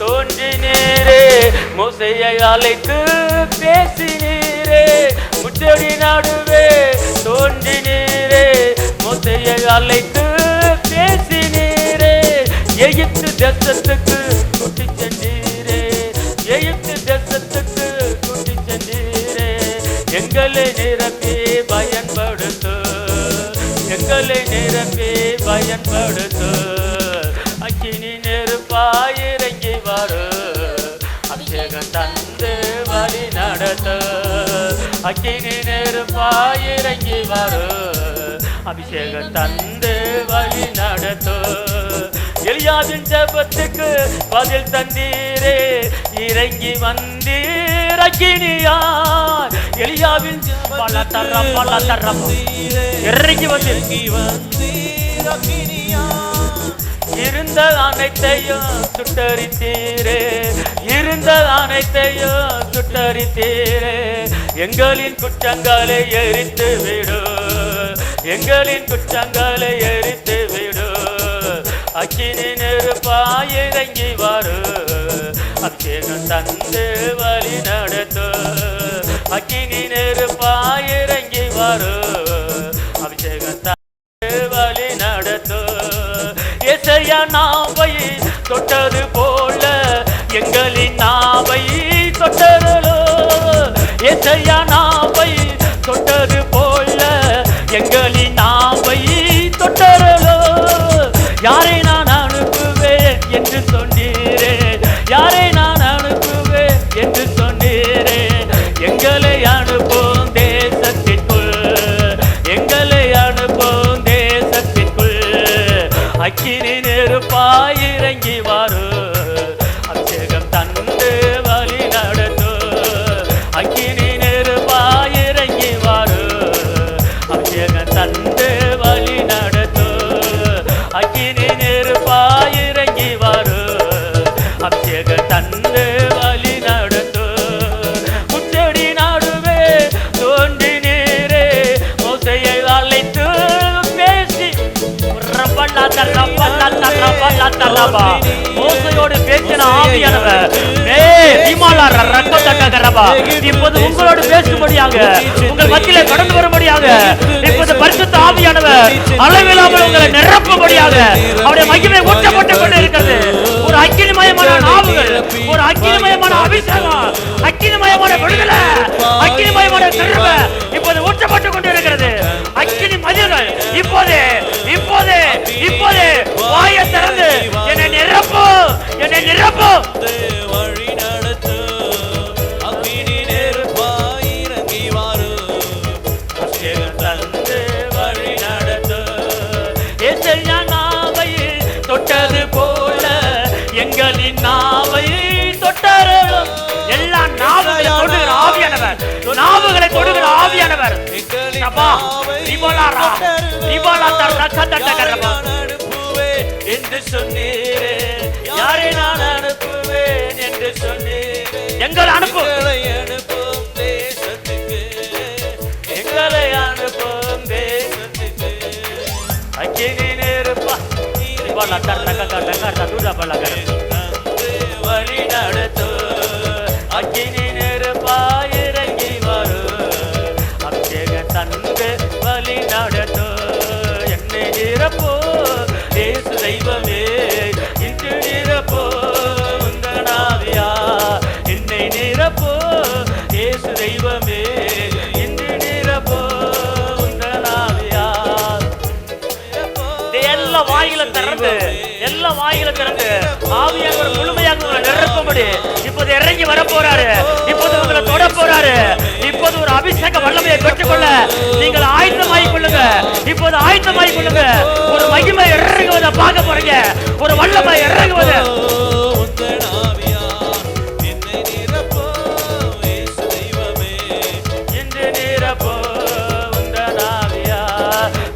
தோன்றினீரே, மோசேயை அழைத்து பேசினீரே, முச்சடி நடுவே தோன்றினீரே, மோசேயை அழைத்து பேசினீரே. எகிப்து தேசத்துக்கு கூட்டி சென்றீரே, எகிப்து தேசத்துக்கு கூட்டி சென்றீரே. எங்களை நிரப்பி பயன்படுத்து, எங்களை நிரப்பி பயன்படுத்து. அக்கினி நெருப்பாய் இறங்கி வரு, அபிஷேகம் தந்து வழி நடத்து. அக்கினி நெருப்பாய் இறங்கி வரு, அபிஷேகம் தந்து வழி நடத்து. எலியாவின் ஜெபத்துக்கு பதில் தந்தீரே, இறங்கி வந்தீர் அக்கினியார். எலியாவின் பல தரம் இறங்கி வந்தீர் அக்கினியார். இருந்த அனைத்தையும் சுட்டரித்தீரே, இருந்த அனைத்தையும் சுட்டரித்தீரே. எங்களின் குற்றங்களை எரித்து விடு, எங்களின் குற்றங்களை எரித்து விடு. அக்கினி நெருப்பாய் இறங்கி வரு, அபிஷேகம் தந்து வழி நடத்து. அக்கினி நெருப்பாய் இறங்கி வரு, அபிஷேகம் தந்து வழி நடத்து. ஏசையா நாவை தொட்டது போல எங்களின் நாவை தொட்டதோ, ஏசையா நாவை தொட்டது போல எங்களின் நாவை தொட்டதோ. யாரை நான் அனுப்புவேன் என்று சொன்னீரே, யாரை நான் அனுப்புவேன் என்று சொன்னீரே. எங்களை அனுப்பும் தேசத்திற்குள், எங்களை அனுப்பும் தேசத்திற்குள். அக்கினி நெருப்பாய் இறங்கி வரு, அபிஷேகம் தந்து வழி நடத்து. அக்கினி நெருப்பாய் இறங்கி வரு, அபிஷேகம் தந்து வழி நடத்து. அக்கினி நெருப்பாய் இறங்கி வரு, அபிஷேகம் தந்து வழி நடத்து. முச்செடி நடுவே தோன்றினீரே, மோசையை அழைத்து பேசி மோசையோடு பேசின ஆவியானவர் இப்போது உங்களோடு பேசும்படியாக, உங்கள் மத்தியிலே கடந்து வரும்படியாக இப்போது பரிசுத்த ஆவியானவர் அளவில்லாமல் உங்களை நிரப்பும்படியாக அவருடைய மகிமை ஊற்றப்பட்டுக் கொண்டு இருக்கிறது. ஒரு அக்கினிமயமான நாவுகள், ஒரு அக்கினிமயமான அபிஷேகம், அக்கினிமயமான விடுதலை, அக்கினிமயமான திரும்ப இப்போது ஊற்றப்பட்டுக் கொண்டு இருக்கிறது. அக்கினி மதில்கள் இப்போது இப்போது இப்போது வாயை திறந்து என்னை நிரப்பு, என்னை நிரப்பு. வழி நடத்து, அக்கினி நெருப்பாய் இறங்கி வரு, அபிஷேகம் தந்து வழி நடத்து. ஏசையா நாவை தொட்டது போல எங்களின் நாவை தொட்டரு. எல்லா நாவுகளை தொடுகிற ஆவியானவர், நாவுகளை தொடுகிற ஆவியானவர் என்று சொன்னீரே. யாரை நான் அனுப்புவேன் என்று சொன்னீரே. எங்களை அனுப்பும், அனுப்பும் தேசத்துக்கு, எங்களை அனுப்பும் தேசத்துக்கு. அக்கினி நெருப்பா வழி நடத்து. அக்கினி நெருப்பாய் இறங்கி வரு, அபிஷேகம் தந்து வழி நடத்து. என்னை நிரப்போ இயேசு தெய்வமே, இன்று நிரப்போ உந்தன் ஆவியா. என்னை நிரப்போ இயேசு தெய்வமே, இன்று நிரப்போ உந்தன் ஆவியா. எல்லா வாயில திறந்து, எல்லா வாயில திறந்து ஆவியானவர் முழுமையாக உங்களை நிரப்பும்படி இப்போது இறங்கி வர போறாரு. இப்போது உங்களை தொட போறாரு. இப்போது ஒரு அபிஷேக வல்லமையை பெற்றுக்கொள்ள நீங்கள் ஆயத்தமாகிக் கொள்ளுங்க. இப்போது ஆயத்தமாகிக் கொள்ளுங்க. ஒரு மகிமை இறங்குவதை பார்க்க போறீங்க, ஒரு வல்லமை இறங்குவது. இன்று நிரப்போ உந்தன் ஆவியா.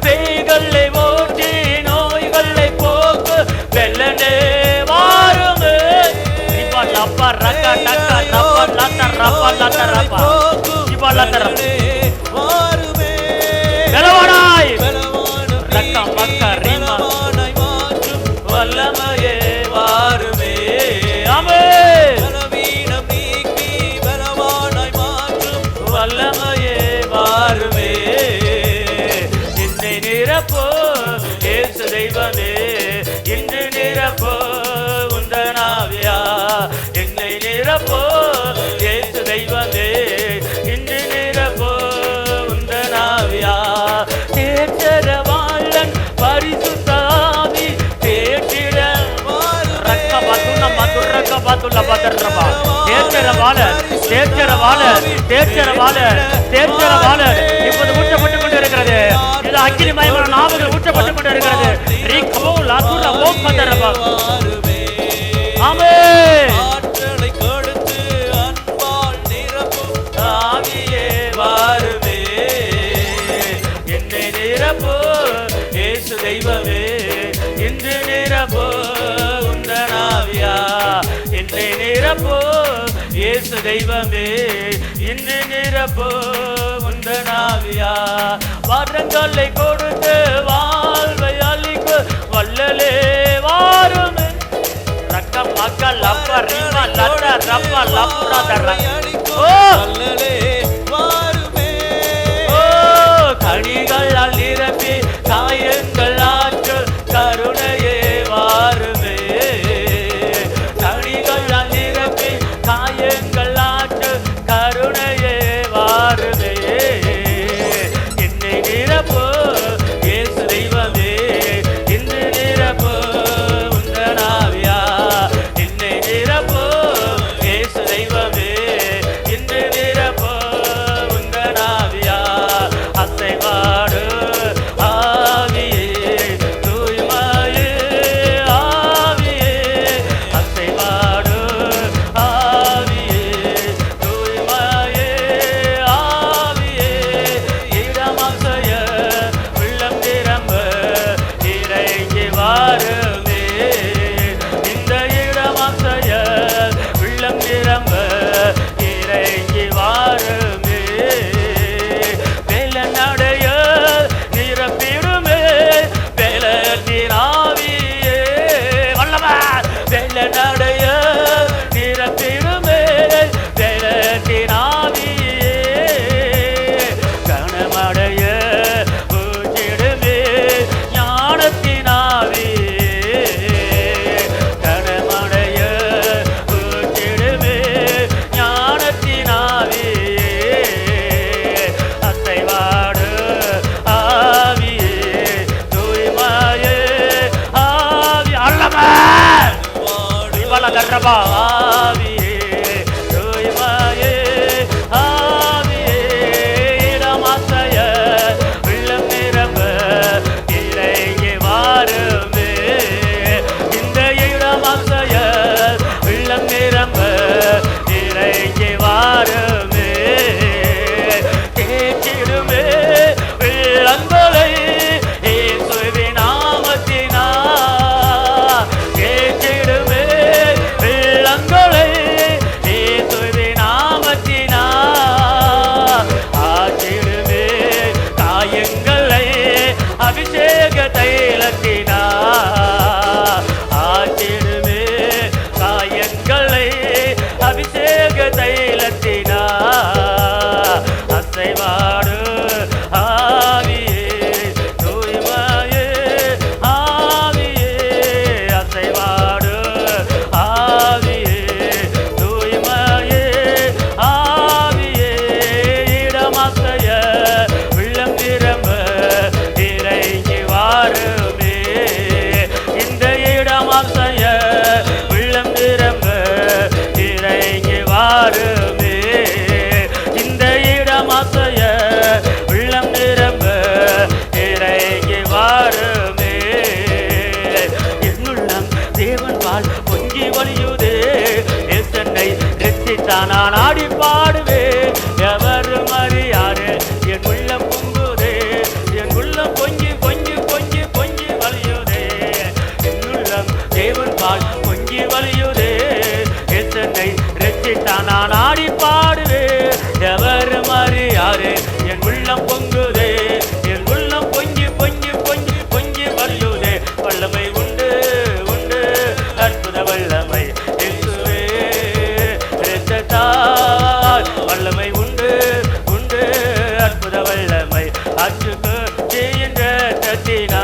பேய்களை ஓட்டி நோய்களை போக்கு வெள்ளனே வாருமே. வல்லமையே வாருமே. வல்லமையே வாருமே. என்னை நிரப்போ இயேசு தெய்வமே, இன்று நிரப்போ உந்தன் ஆவியா. என்னை நிரப்போ இயேசு தெய்வமே, இன்று நிரப்போ உந்தன் ஆவியா. தேற்றரவாளன் பரிசுத்த ஆவி தேற்றிட இப்போது ஊற்றப்பட்டுக் கொண்டு இருக்கிறது. இது அக்கினிமயமான நாவுகள் ஊற்றப்பட்டுக் கொண்டு இருக்கிறது. ஆமென். கொடுத்து அன்பால் நிரப்பும் ஆவியே வாருமே. என்னை நிரப்போ இயேசு தெய்வமே, இன்று நிரப்போ நிரப்போ இயேசு தெய்வமே இன்று நிரப்போ உந்தன் ஆவியா வரங்களை கொடுத்து வாழ்வை அளிக்க வல்லலே வாருமே ரக்க மக்கள் அப்ப ரிமா லட்ட ரப்ப லப்ரதர ஓ வல்லலே வாருமே ஓ கனிகளால் நிரப்பி காயங்கள் ஆற்று கருணையே வாருமே கனிகளால் நிரப்பி காயங்கள் ஆற்று கருணையே வாருமே என்னை நிரப்போ இயேசு தெய்வமே இன்று நிரப்போ உந்தன் ஆவியா என்னை நிரப்போ இயேசு தெய்வமே இன்று நிரப்போ உந்தன் ஆவியா அசைவாடு ஆவியே தூய்மையே ஆவியே அசைவாடு ஆவியே தூய்மையே ஆவியே இடமசைய உள்ளம் நிரம்ப இறங்கி வாருமே இந்த இடமசைய உள்ளம் நிரம்ப இறங்கி வாருமே வேல நடைய நிரப்பிடுமே வேலத்தின் ஆவியே வல்லவர் வேல நடைய நிரப்பிடுமே வேலத்தின் ஆவியே கணமடைய பூச்சிடுமே ஞானத்தின் ஆவியே கணமடைய பூச்சிடுமே ஞானத்தின் ஆவியே அசைவாடு ஆவியே தூய்மையே ஆவி அல்லவர் இவளகரபா ஆவியே தூய்மையே ஆவியே இடமசைய உள்ளம் நிரம்ப இறங்கி வாருமே இந்த இடமசைய உள்ளம் நிரம்ப இறங்கி வாருமே கேட்டிடுமே உள்ளங்களை இயேசுவின் நாமத்தினா கேட்டிடுமே உள்ளங்களை இயேசுவின் நாமத்தினா ஆற்றிடுமே காயங்களை அபிஷேக தைலத்தினா ஆற்றிடுமே காயங்களை அபிஷேக தைலத்தினா அசைவாடு ஆவியே தூய்மையே ஆவியே அசைவாடு ஆவியே தூய்மையே ஆவியே இடமசைய உள்ளம் நிரம்ப இறங்கி வாருமே இந்த இடமசைய உள்ளம் நிரம்ப இறங்கி வாருமே இந்த இடமசைய உள்ளம் நிரம்ப இறங்கி வாருமே என்னுள்ளம் தேவன் வாழ் பொங்கி வழியுதே என்னை ரட்சித்தான் நான் ஆடி பாடுவே எவரும் அறியாரு என் உள்ளம் பொங்குதே என் உள்ளம் பொங்கி பொங்கி பொங்கி பொங்கி வழியுதே என்னுள்ளம் தேவன் வாழ் பொங்கி வழியுதே என்னை ரட்சித்தான் நான் ஆடி பாடுவே எவரும் அறியாரு என் உள்ளம் பொங்குதே என் உள்ளம் பொங்கி பொங்கி பொங்கி பொங்கி வழியுதே வல்லமை உண்டு உண்டு அற்புத வல்லமை இயேசுவே இரத்தத்தால் வல்லமை உண்டு உண்டு அற்புத வல்லமை அச்சுக்கு செய்கின்ற தத்தினா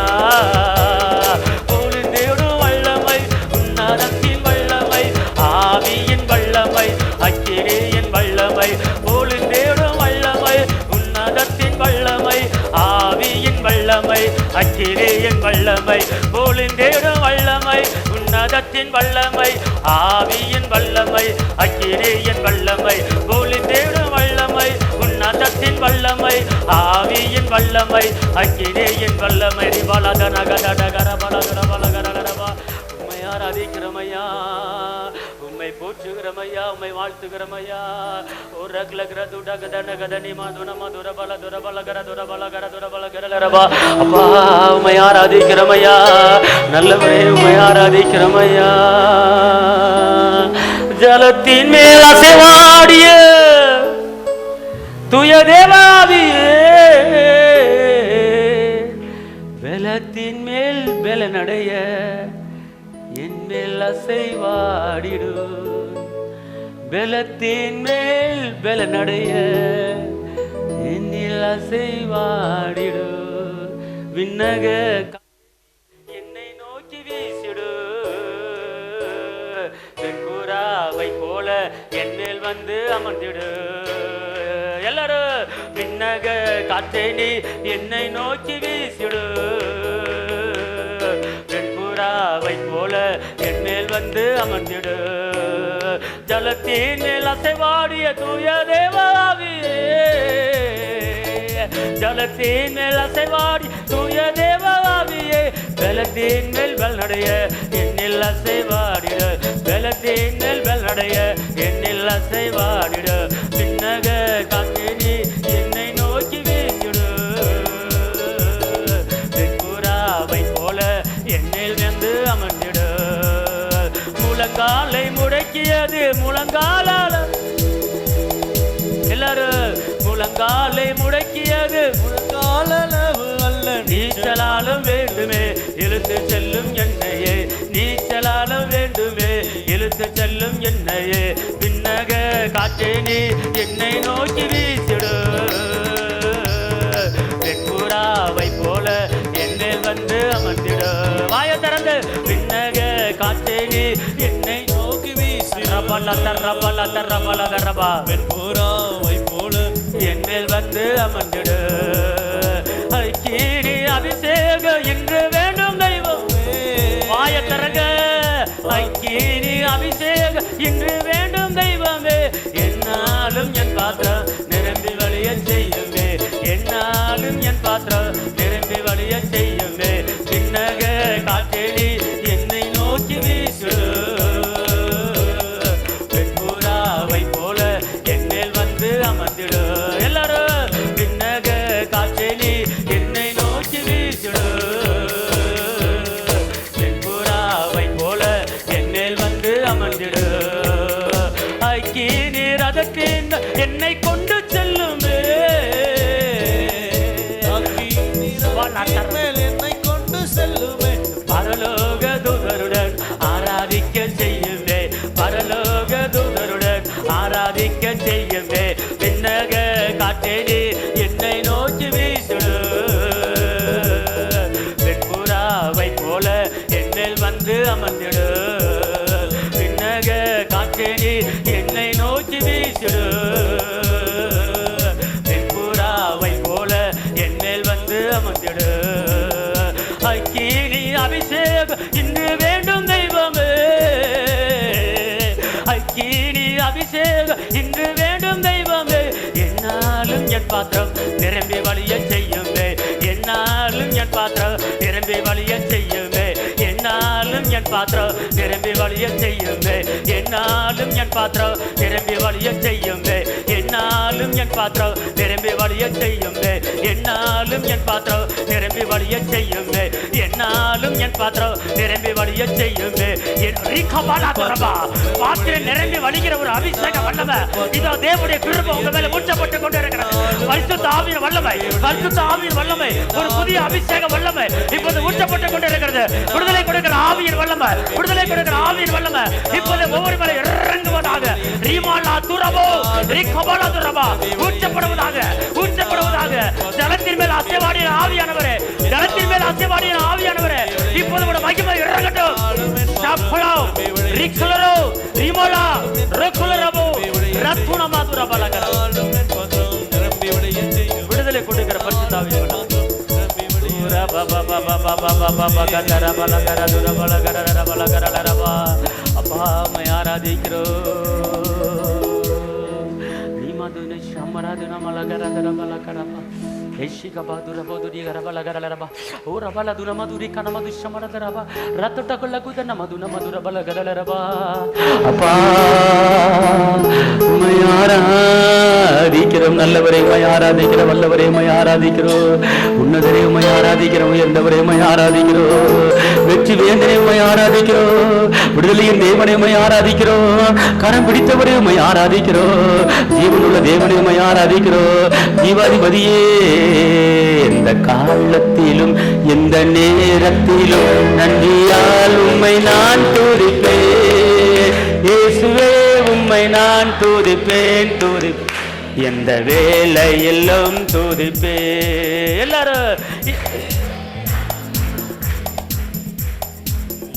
பொழுந்தேடும் வல்லமை உன்னதத்தின் வல்லமை ஆவியின் வல்லமை அக்கினியின் வல்லமை பொழுந்தேடும் வல்லமை உன்னதத்தின் வல்லமை ஆவியின் வல்லமை அக்கினியின் வல்லமை பொழுந்தேடும் வல்லமை உன்னதத்தின் வல்லமை ஆவியின் வல்லமை அக்கினியின் வல்லமை பொழுந்தேடும் வல்லமை உன்னதத்தின் வல்லமை ஆவியின் வல்லமை அக்கினியின் வல்லமை ரிபலதனகதகரபலகரபலகரபா உம்மை ஆராதிக்கிறமையா உம்மை போற்றுகிறமையா உம்மை வாழ்த்துகிறமையா அப்பா உம்மை ஆராதிக்கிறமையா நல்லவரே உம்மை ஆராதிக்கிறமையா ஜலத்தின் மேல் அசைவாடிய தூய தேவாவியே, பலத்தின் மேல் பலனடைய என் மேல் அசைவாடிடு, பலத்தின் மேல் பலனடைய என்னில் அசைவாடிடு, விண்ணக என்னை நோக்கி வீசிடு, வெண்புறாவை போல என் மேல் வந்து அமர்ந்திடு. எல்லாரும் விண்ணக காற்றை நீ என்னை நோக்கி வீசிடு, வெண்புறாவை போல என் மேல் வந்து அமர்ந்திடு, ஜலத்தின் மேல் அசைவாடிய தூய தேவாவியே, ஜலத்தின் மேல் அசைவாடி தூய தேவாவியே, பலத்தின் மேல் பலனடைய என்னில் அசைவாடிட, பலத்தின் மேல் பலனடைய என்னில் அசைவாடிட, விண்ணக காற்றே நீ என்னை நோக்கி வீசிடு, வெண்புறாவை போல என்னில் வந்து அமர்ந்திட, முழங்காலை முடக்கியது முழங்காலால, எல்லாரும் முழங்காலை முடக்கியது முழங்காலளவு அல்ல, நீச்சலாலும் வேண்டுமே இழுத்து செல்லும் என்னையே, நீச்சலாலும் வேண்டுமே இழுத்து செல்லும் என்னையே, விண்ணக காற்றே நீ என்னை நோக்கி வீசிடு, வெண்புறாவை போல என்னில் வந்து அமர்ந்திட. வாய திறந்து விண்ணக காற்றே நீ என்னை நோக்கி வீசிடு, வெண்புறாவை போல என்னில் வந்து அமர்ந்திடு, ஐக்கினி அபிஷேக இன்று வேண்டும் தெய்வம், வாய திறங்க ஐக்கினி அபிஷேக இன்று வேண்டும் தெய்வமே, என்னாலும் என் பாத்திரம் நிரம்பி வழிய செய்யுமே, என்னாலும் என் பாத்திரம் நிரம்பி வழிய செய்யுமே, விண்ணக காற்றேடி என்னை நோக்கி வீசு, வெண்புறாவை போல என்னில் வந்து அமர்ந்திடு. எல்லாரும் விண்ணக காற்றேடி என்னை நோக்கி வீசிடு, வெண்புறாவை போல என்னில் வந்து அமர்ந்திடு, ஐக்கினி ரதத்தின் என்னை கொண்டு செல்லுமே, என்னை கொண்டு செல்லுமே, பரலோக தூதருடன் ஆராதிக்க செய்யுமே, பரலோக தூதருடன் ஆராதிக்க செய்யுமே, விண்ணக காற்றேடி என்னை நோக்கி வீசிடு, வெண்புறாவை போல என்னில் வந்து அமர்ந்திடு, விண்ணக காற்றேடி என்னை நோக்கி வீசிடு, வெண்புறாவை போல என்னில் வந்து அமர்ந்திடு, ஐக்கினி அபிஷேகம் இன்று வேண்டும் தெய்வமே, ஐக்கினி அபிஷேகம் இன்று வேண்டும் தெய்வமே, என்னாலும் என் பாத்திரம் நிரம்பி வழிய செய்யுமே, என்னாலும் என் பாத்திரம் நிரம்பி வழிய செய்யுமே, என்னாலும் என் பாத்திரம் நிரம்பி வழிய செய்யுமே, என்னாலும் என் பாத்திரம் நிரம்பி வழிய செய்யுமே, என்னாலும் என் பாத்திரம் நிரம்பி வழிய செய்யுமே, என்னாலும் என் பாத்திரம் நிரம்பி வழிய செய்யுமே, என்னாலும் என் பாத்திரம் நிரம்பி வழிய செய்யுமே, என் பாத்திரம் நிரம்பி வழிகிற ஒரு அபிஷேக வல்லமை இதோ தேவனுடைய கிருபை உங்க மேல ஊற்றப்பட்டு கொண்டு இருக்கிறது. பரிசுத்த ஆவியின் வல்லமை, பரிசுத்த ஆவியின் வல்லமை, ஒரு புதிய அபிஷேக வல்லமை இப்போது ஊற்றப்பட்டு கொண்டு இருக்கிறது. விடுதலை கொடுக்கிற ஆவியின் வல்லமை, விடுதலை கொடுக்கிற ஆவியின் வல்லமை இப்போது ஒவ்வொரு மேல இறங்குவதாக, ரீமாலா துரபோ ரீகபாலா துரபா ஊற்றப்படுவதாக, ஊற்றப்படுவதாக. ஜலத்தின் மேல் அசைவாடிய ஆவியானவரே, ஜலத்தின் மேல் அசைவாடிய ஆவியானவரே இப்போது உங்களுடைய மகிமை இறங்கட்டும். சப்பலோ ரிக்லரோ ரிமோலா ரகுலரபோ ரத்துனமா துரபலகர விடுதலை கொடுக்கிற பரிசுத்த ஆவியின் வல்லமை அப்பா மை ஆராதிக்கிறோம். நீ மதுனை சமராதுன மலகரதர மலகரப்பா அப்பா உம்மை ஆராதிக்கிறோம், நல்லவரே உம்மை ஆராதிக்கிறோம், வல்லவரே உம்மை ஆராதிக்கிறோம், உன்னதரே உம்மை ஆராதிக்கிறோம், உயர்ந்தவரே உம்மை ஆராதிக்கிறோம், வெற்றி வேந்தனே உம்மை ஆராதிக்கிறோம், விடுதலையின் தேவனை உம்மை ஆராதிக்கிறோம், கரம் பிடித்தவரே உம்மை ஆராதிக்கிறோம், ஜீவனுள்ள தேவனை உம்மை ஆராதிக்கிறோம். ஜீவாதிபதியே, எந்த காலத்திலும் எந்த நேரத்திலும் நன்றியால் உம்மை நான் துதிப்பேன். இயேசுவே உம்மை நான் துதிப்பேன், எந்த வேளையிலும் துதிப்பேன். எல்லாரும்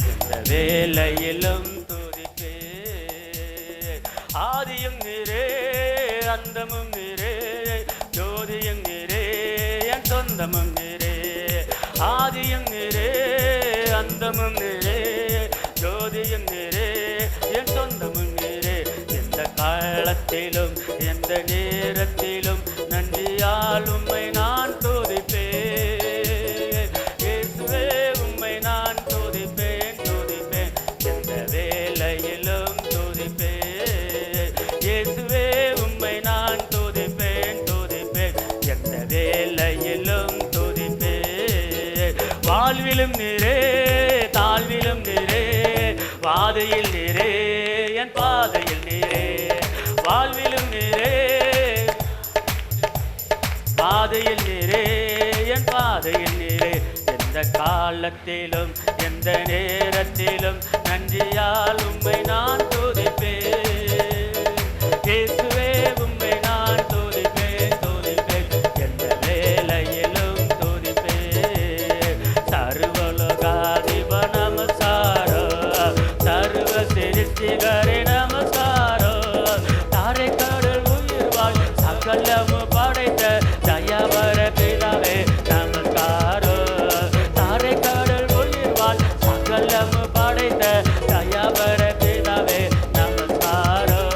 எந்த வேளையிலும் துதிப்பேன். ஆதியும் நீரே, அந்தமும் நீரே, ஜோதியும் நீரே, என் சொந்தமும் நீரே. ஆதியும் நீரே, அந்தமும் நீரே, ஜோதியும் நீரே, என் சொந்தமும் நீரே. எந்த காலத்திலும் எந்த நேரத்திலும் நன்றியால் உம்மை நான் துதிப்பேன். இயேசுவே உம்மை நான் துதிப்பேன், எந்த வேளையிலும் துதிப்பேன். இயேசுவே உம்மை நான் துதிப்பேன், எந்த வேளையிலும் துதிப்பேன். வாழ்விலும் நீரே, தாழ்விலும் நீரே, பாதையில் நீரே, என் பாதையில் நீரே. வாழ்விலும் நீரே, பாதையில் நீரே, என் பாதையில் நீரே. எந்த காலத்திலும் எந்த நேரத்திலும் நன்றியால் உம்மை நான் துதிப்பேன். இயேசுவே உம்மை நான் துதிப்பேன், எந்த வேளையிலும் துதிப்பேன். சர்வலோகாதிப நமஸ்காரம், சர்வ சிருஷ்டிகரே நமஸ்காரம், தாரை கடல் உயிர் வாழ் சகலமும் படைத்த தயவர பிதாவே நமஸ்காரம். தாரை கடல் உயிர் வாழ் சகலமும் படைத்த தயவர பிதாவே நமஸ்காரம்.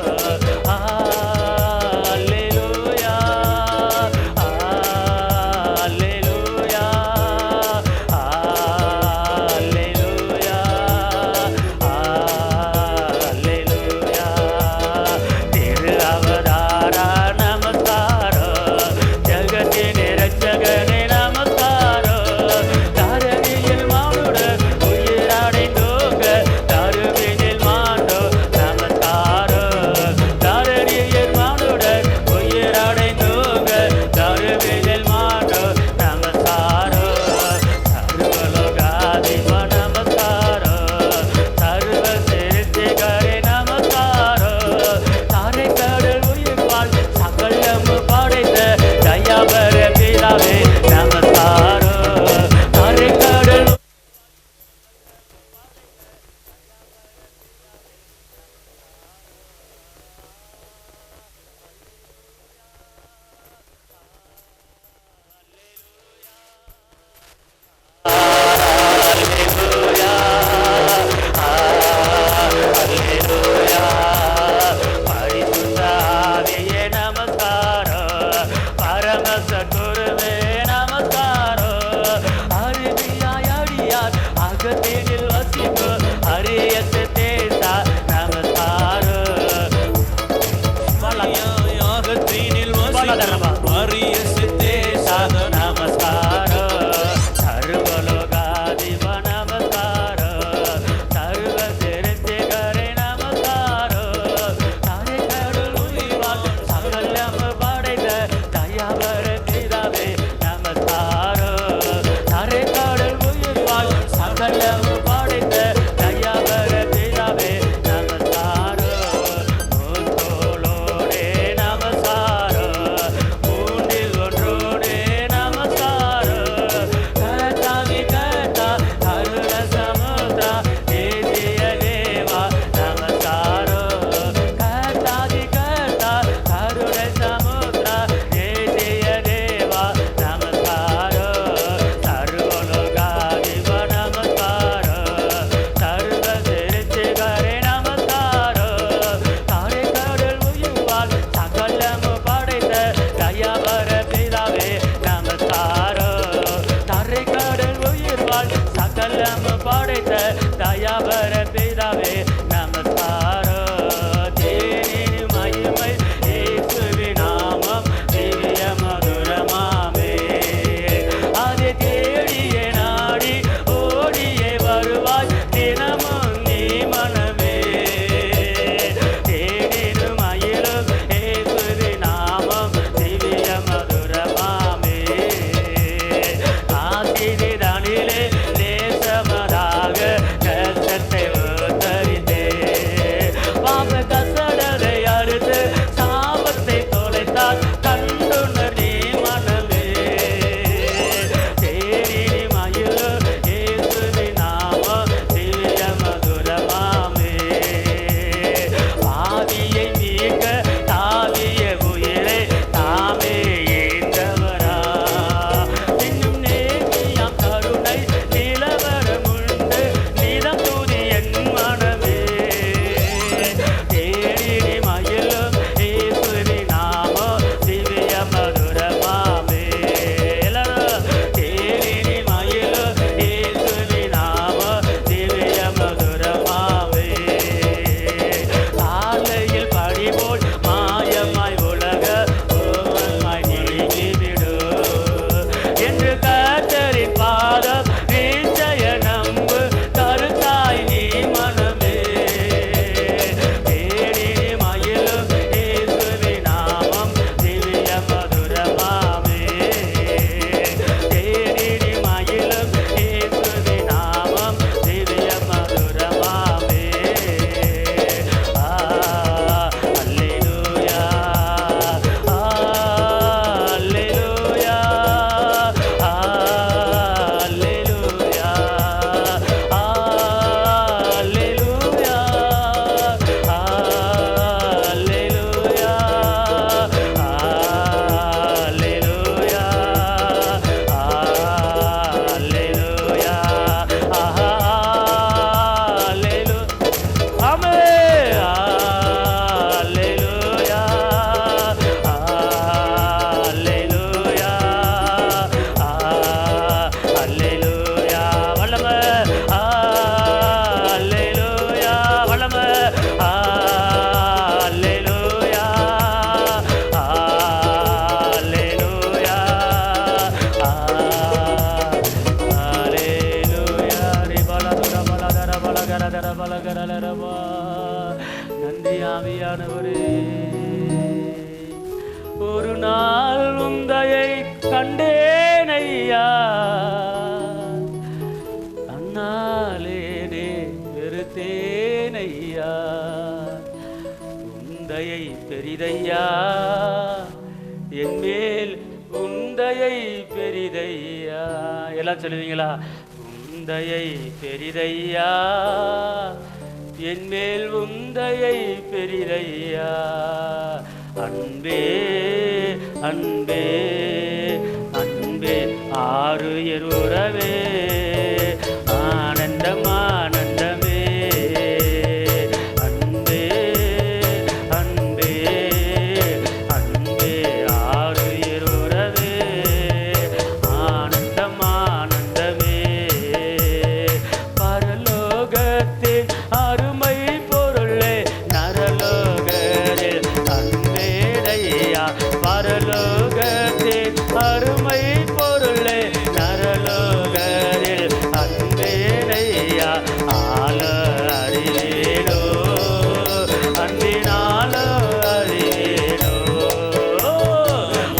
பெரிதையா, என் மேல் உந்தையை பெரிதையா. எல்லாம் சொல்லுவீங்களா? உந்தையை பெரிதையா, என் மேல் உந்தையை பெரிதையா. அன்பே அன்பே அன்பே ஆருயிர் உறவே, ஆனந்தம் ஆனந்தமே. அன்பே அன்பே அன்பே ஆருயிர் உறவே, ஆனந்தம் ஆனந்தமே. பரலோகத்தின் அருமை பொருளே, நரலோகரில் அன்பேதையா. பரலோகத்தின் அருமை பொருளே, நரலோகரில் அன்பேதையா. ஆல அறிவேனோ, அன்பினால அறிவேனோ,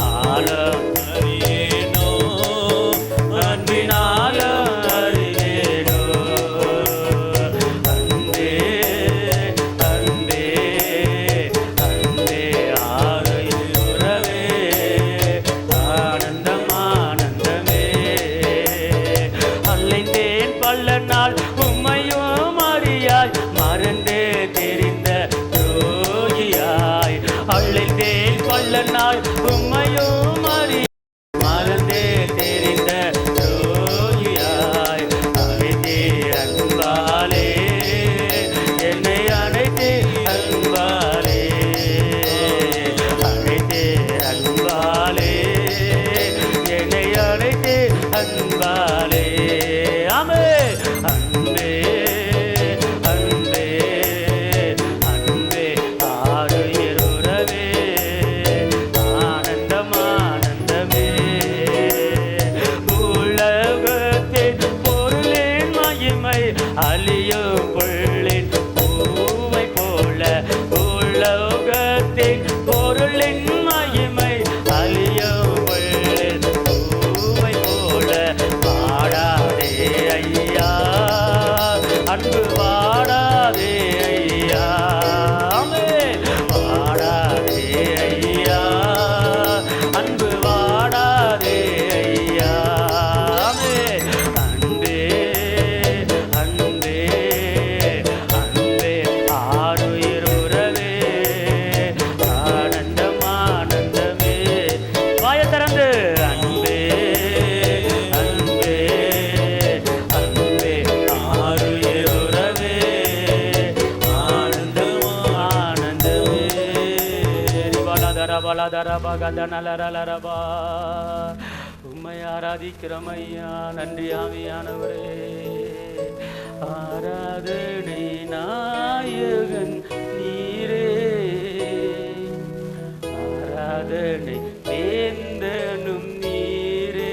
ஆல அறிவேனோ, அன்பினால அறிவேனோ. அன்பே அன்பே அன்பே ஆருயிர் உறவே, ஆனந்தம் ஆனந்தமே. அலைந்தேன் பல நாள் உம்மையும் அறியாய், மறந்தே தெரிந்த துரோகியாய். அலைந்தேன் பல நாள் உம்மையும் அறியாய், மறந்தே தெரிந்த துரோகியாய். அழைத்தே அன்பாலே, என்னை அழைத்தே அன்பாலே, அழைத்தே அன்பாலே, என்னை அழைத்தே அன்பாலே. ஆமே. அன்பே அன்பே அன்பே ஆருயிர் உறவே, ஆனந்தம் ஆனந்தமே. உலகத்தின் பொருளின் மகிமை அழியும் புள்ளின் பூவை போல. உலகத்தின் பொருளின் மகிமை அழியும் புள்ளின் பூவை போல. வாடாதே ஐயா, அன்பு வாடாதே ஐயா. ஆமென். வாடாதே ஐயா, அன்பு வாடாதே ஐயா. ஆமென். அன்பே அன்பே அன்பே ஆருயிர் உறவே, ஆனந்தம் ஆனந்தமே. வாயை திறந்து அன்பே அன்பே அன்பே ஆருயிர் உறவே, ஆனந்தம் ஆனந்தமே. பலதர பலதர பகதனலரலரபா. உம்மை ஆராதிக்கிறோம் ஐயா. நன்றி ஆவியானவரே. ஆராதனை நாயகன் நீரே, ஆராதனை வேந்தனும் நீரே.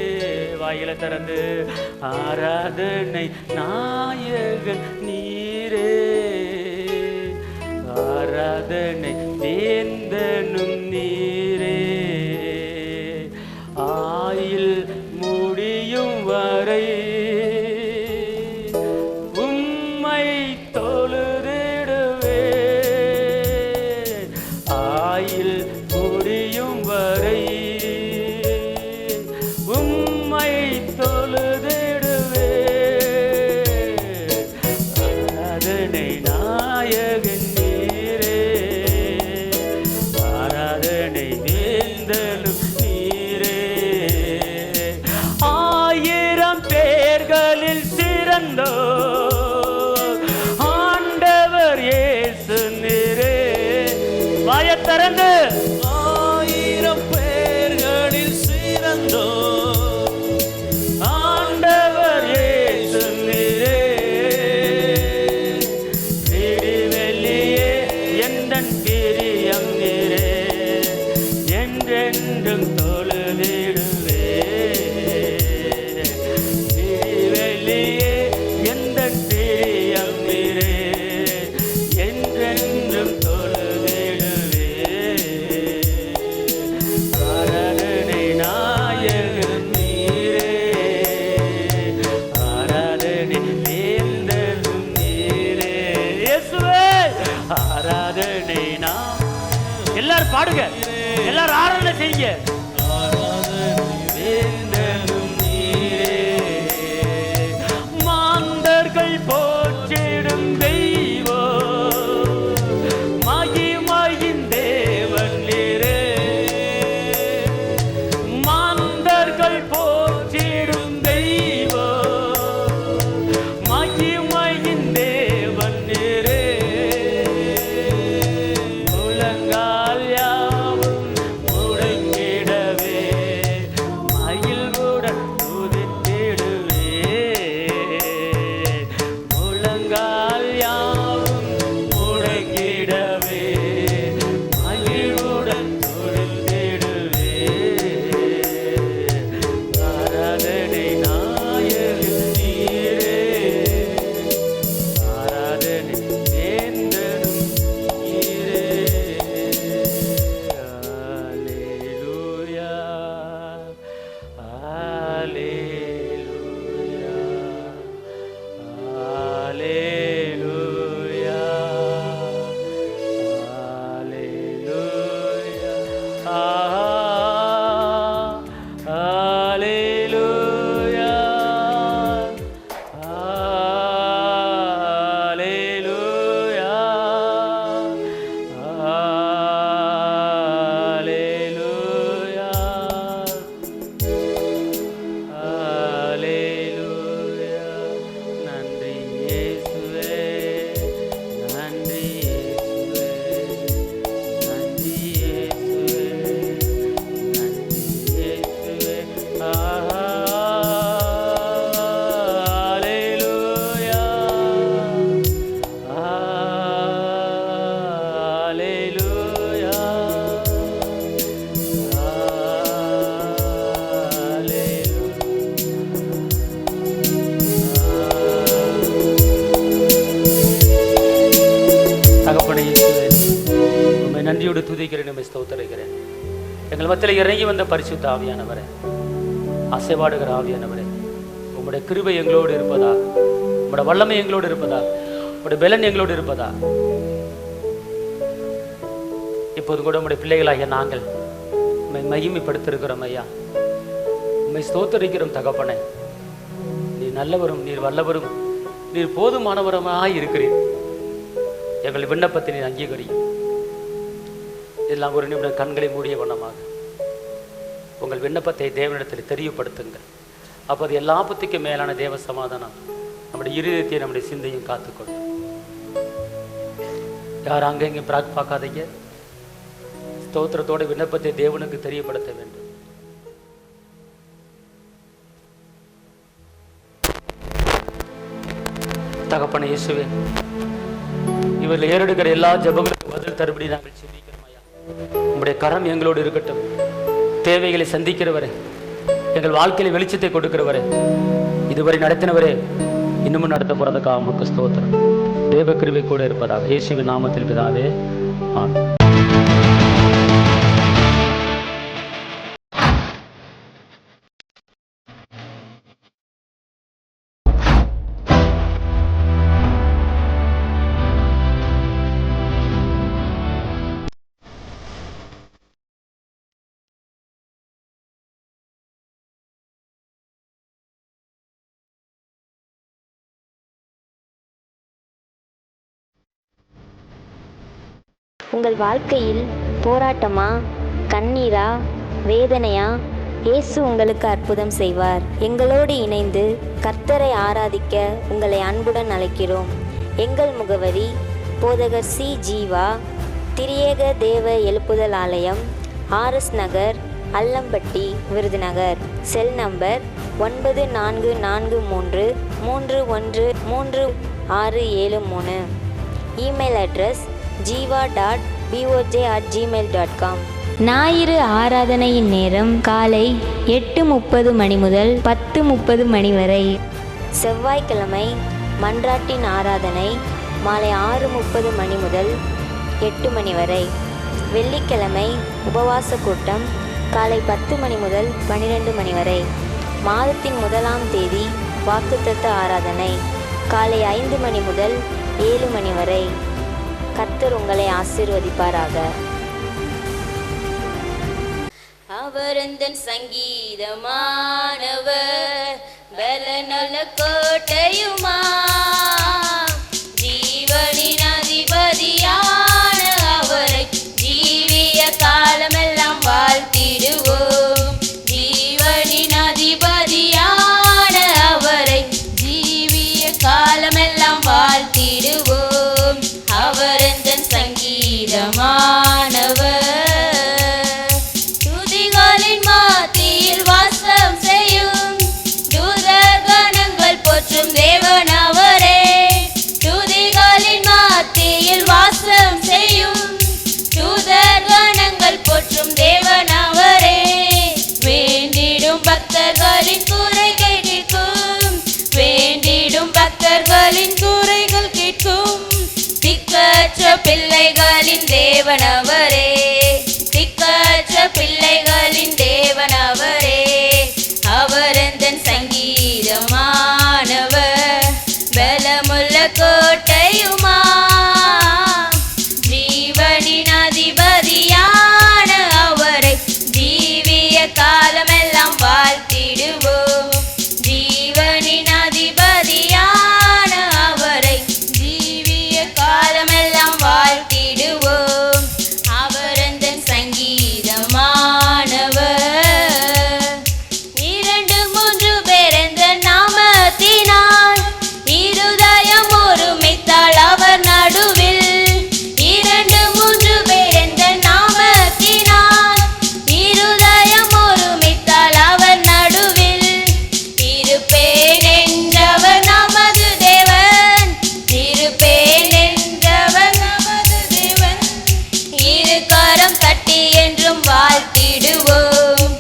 வாயில திறந்து ஆராதனை நாயகன் நீரே, ஆராதனை வேந்தனும் நீரே. ஆயில் முடியும் வரை உம்மை தொழுதிடுவே. ஆயில் முடியும் வரை உம்மை தொழுதிடுவே. ஆராதனை நாயகன் நீரே, ஆராதனை மகிழ்வுடன் துதித்திடுவே முழங்கால் யாவும் முழங்கிடவே மகிழ்வுடன் துதித்திடுவே ஆராதனை நாயகன் நீரே ஆராதனை வேந்தனும் நீரே அல்லேலூயா அல்லேலூயா அல்லேலூயா அல்லேலூயா அல்லேலூயா அல்லேலூயா அல்லேலூயா அல்லேலூயா நன்றி இயேசுவே நன்றி இயேசுவே நன்றி இயேசுவே நன்றி இயேசுவே அல்லேலூயா அல்லேலூயா தகப்பனே இயேசுவே உம்மை நன்றியோடு துதிக்கிறேன் உம்மை ஸ்தோத்திரிக்கிறேன் எங்கள் மத்தியில் இறங்கி வந்த பரிசுத்த ஆவியானவரே அசைவாடுகிற ஆவியானவரே உம்முடைய கிருபை எங்களோடு இருப்பதா உம்முடைய வல்லமை எங்களோடு இருப்பதா உம்முடைய பலன் எங்களோடு இருப்பதா இப்போது கூட உம்முடைய பிள்ளைகளாகிய நாங்கள் உம்மை மகிமைப்படுத்திருக்கிறோம் ஐயா உம்மை ஸ்தோத்திரிக்கிறோம் தகப்பனே நீர் நல்லவரும் நீர் வல்லவரும் நீர் போதுமானவருமாய் இருக்கிறீர் எங்கள் விண்ணப்பத்தை நீர் அங்கீகரியும் எல்லாம் ஒரு நிமிடம் கண்களை மூடிய வண்ணமாக உங்கள் விண்ணப்பத்தை தேவனிடத்தில் தெரியப்படுத்துங்கள் அப்போது எல்லா புத்திக்கும் மேலான தேவ சமாதானம் நம்முடைய இருதயத்தை நம்முடைய சிந்தையும் காத்துக்கொள்ளும் யார் அங்கங்கே பார்க்காதீங்க ஸ்தோத்திரத்தோட விண்ணப்பத்தை தேவனுக்கு தெரியப்படுத்த வேண்டும் தகப்பனே இயேசுவே இவர்கள் ஏறெடுக்கிற எல்லா ஜெபங்களுக்கும் பதில் தருபடி நாங்கள் சிந்திக்கிறோம் ஐயா உம்முடைய கரம் எங்களோடு இருக்கட்டும் தேவைகளை சந்திக்கிறவரே எங்கள் வாழ்க்கையில வெளிச்சத்தை கொடுக்கிறவரே இதுவரை நடத்தினவரே இன்னமும் நடத்த போறதுக்காக உமக்கு ஸ்தோத்திரம் தேவ கிருபை கூட இருப்பதாக இயேசுவின் நாமத்தில் பிதாவே ஆமென். உங்கள் வாழ்க்கையில் போராட்டமா, கண்ணீரா, வேதனையா? இயேசு உங்களுக்கு அற்புதம் செய்வார். எங்களோடு இணைந்து கர்த்தரை ஆராதிக்க உங்களை அன்புடன் அழைக்கிறோம். எங்கள் முகவரி போதகர் சி. ஜீவா, திரியேக தேவ எழுப்புதல் ஆலயம், RS Nagar, Allampatti, Virudhunagar. Cell number 9443313673. Email address jiva.boj@gmail.com. ஞாயிறு ஆராதனையின் நேரம் காலை 8:30 மணி முதல் 10:30 மணி வரை. செவ்வாய்க்கிழமை மன்றாட்டின் ஆராதனை மாலை 6:30 மணி முதல் 8 மணி வரை. வெள்ளிக்கிழமை உபவாச கூட்டம் காலை 10 மணி முதல் 12 மணி வரை. மாதத்தின் 1ஆம் தேதி வாக்குத்தத்த ஆராதனை காலை 5 மணி முதல் 7 மணி வரை. கர்த்தர் உங்களை ஆசீர்வதிப்பாராக. அவர் எந்தன் சங்கீதமானவர், பலனுள்ள கோட்டையுமா, ஜீவனின் அதிபதியான அவரை ஜீவிய காலமெல்லாம் வாழ்த்திடுவோம். ஜீவனின் அதிபதியான அவரை ஜீவிய காலமெல்லாம் வாழ்த்திடுவோம். அவர் எந்தன் சங்கீதமானவர், துதிகளின் மத்தியில் வாசம் வேண்டிடும் பக்தர்களின் குறைகள் கேட்கும், வேண்டிடும் பக்தர்களின் குறைகள் கேட்கும். திக்கற்ற பிள்ளைகளின் தேவனவரே, திக்கற்ற பிள்ளைகளின் தேவனவரே. அவர் எந்தன் சங்கீதமானவர், பலமுள்ள கோட்டையுமா, ஜீவனின் அதிபதியான அவரை ஜீவிய காலமெல்லாம் வாழ்த்திடுவோம். ஜீவனின் அதிபதியான அவரை ஜீவிய காலமெல்லாம் வாழ்த்திடுவோம். அவர் எந்தன் சங்கீதமானவர். 2-3 பேர் என்ற நாமத்தினால் இருதயம் ஒருமித்தால் அவர் நடுவில். 2-3 பேர் என்ற நாமத்தினால் இருதயம் ஒருமித்தால் அவர் நடுவில். இருப்பேன் என்றவர் நமது தேவன், இருப்பேன் என்றவர் நமது தேவன். இரு கரம் தட்டி என்றும் வாழ்த்திடுவோம்,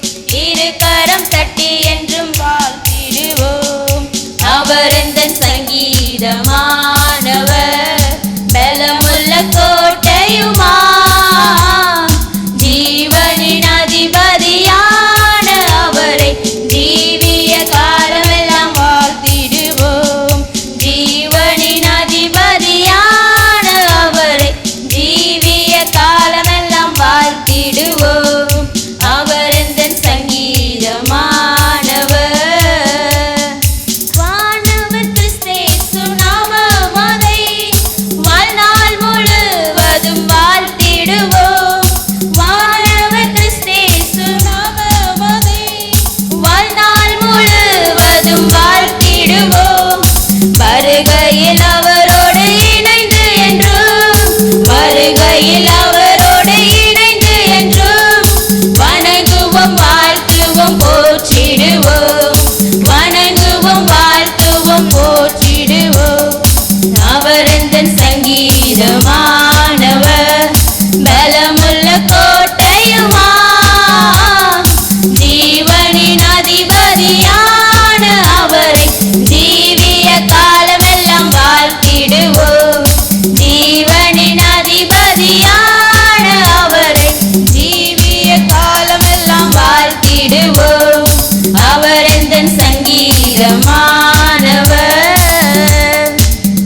இரு கரம் தட்டி என்றும் வாழ்த்திடுவோம். அவர் எந்தன் சங்கீதமானவர், பலமுள்ள கோட்டையுமா, ஜீவனின் அதிபதியான அவரை ஜீவிய காலமெல்லாம் வாழ்த்திடுவோம். ஜீவனின் அதிபதியான அவரை ஜீவிய காலமெல்லாம் வாழ்த்திடுவோம். அவர் எந்தன் சங்கீதமானவர். வானவர் கிறிஸ்தேசு நாமமதை வாழ்நாள் முழுவதும் வாழ்த்திடுவோம். வானவர் கிறிஸ்தேசு நாமமதை வாழ்நாள் முழுவதும் வாழ்த்திடுவோம். வருகையில் அவரோடு இணைந்து என்றும், வருகையில் அவரோடு இணைந்து என்றும் வணங்குவோம், வாழ்த்துவோம், போற்றிடுவோம். வணங்குவோம், வாழ்த்துவோம், போற்றிடுவோம். அவர் எந்தன் சங்கீதமானவர், பலமுள்ள கோட்டையுமா, ஜீவனின் அதிபதியான அவரை ஜீவிய காலமெல்லாம் வாழ்த்திடுவோம். ஜீவனின் அதிபதியான அவரை ஜீவிய காலமெல்லாம் வாழ்த்திடுவோம். அவர் எந்தன் சங்கீதமானவர்.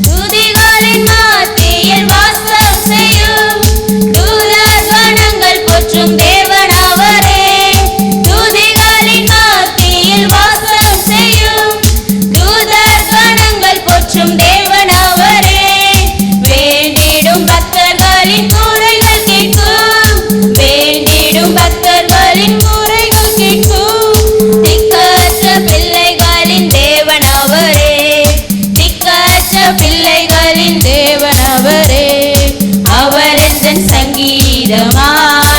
துதிகளின் மத்தியில் வாசம் செய்யும் தூதர் கணங்கள் போற்றும் தேவன் அவரே. துதிகளின் மத்தியில் வாசம் செய்யும் தூதர் கணங்கள் போற்றும் தேவன் அவரே. வேண்டிடும் பக்தர்களின் குறைகள் கேட்கும், வேண்டிடும் பக்தர்களின் குறைகள் கேட்கும். திக்கற்ற பிள்ளைகளின் தேவன் அவரே, திக்கற்ற பிள்ளைகளின் தேவன் அவரே. அவர் எந்தன் சங்கீதமானவர்,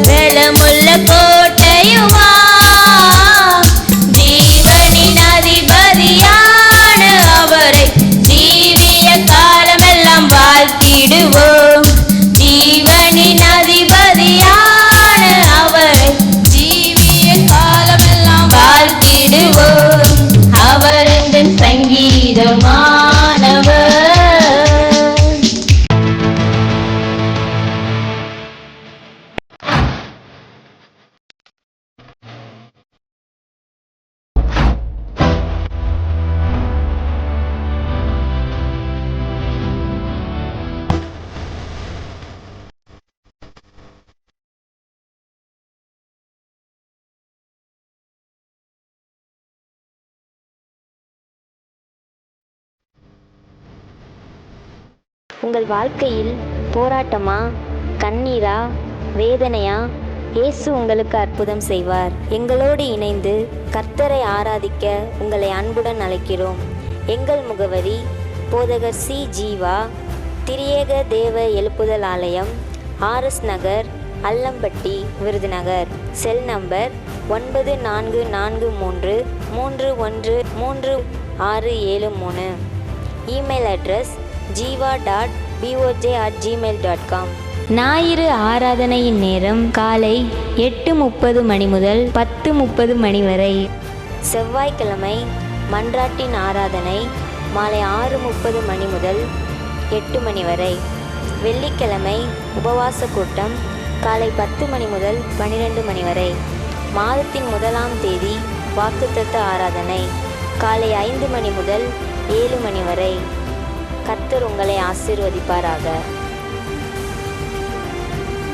பலமுள்ள கோட்டையுமா, ஜீவனின் அதிபதியான அவரை ஜீவிய காலமெல்லாம் வாழ்த்திடுவோம். ஜீவனின் அதிபதியான அவரை ஜீவிய காலமெல்லாம் வாழ்த்திடுவோம். அவர் எந்தன் சங்கீதமானவர். உங்கள் வாழ்க்கையில் போராட்டமா, கண்ணீரா, வேதனையா? இயேசு உங்களுக்கு அற்புதம் செய்வார். எங்களோடு இணைந்து கர்த்தரை ஆராதிக்க உங்களை அன்புடன் அழைக்கிறோம். எங்கள் முகவரி: போதகர் சி. ஜீவா, திரியேக தேவ எழுப்புதல் ஆலயம், RS Nagar, Allampatti, Virudhunagar. Cell number 9443313673. Email address jiva.boj@gmail.com. ஞாயிறு ஆராதனையின் நேரம் காலை 8:30 மணி முதல் 10:30 மணி வரை. செவ்வாய்க்கிழமை மன்றாட்டின் ஆராதனை மாலை 6:30 மணி முதல் 8 மணி வரை. வெள்ளிக்கிழமை உபவாச கூட்டம் காலை 10 மணி முதல் 12 மணி வரை. மாதத்தின் 1ஆம் தேதி வாக்குத்தத்த ஆராதனை காலை 5 மணி முதல் 7 மணி வரை. கர்த்தர் உங்களை ஆசீர்வதிப்பாராக.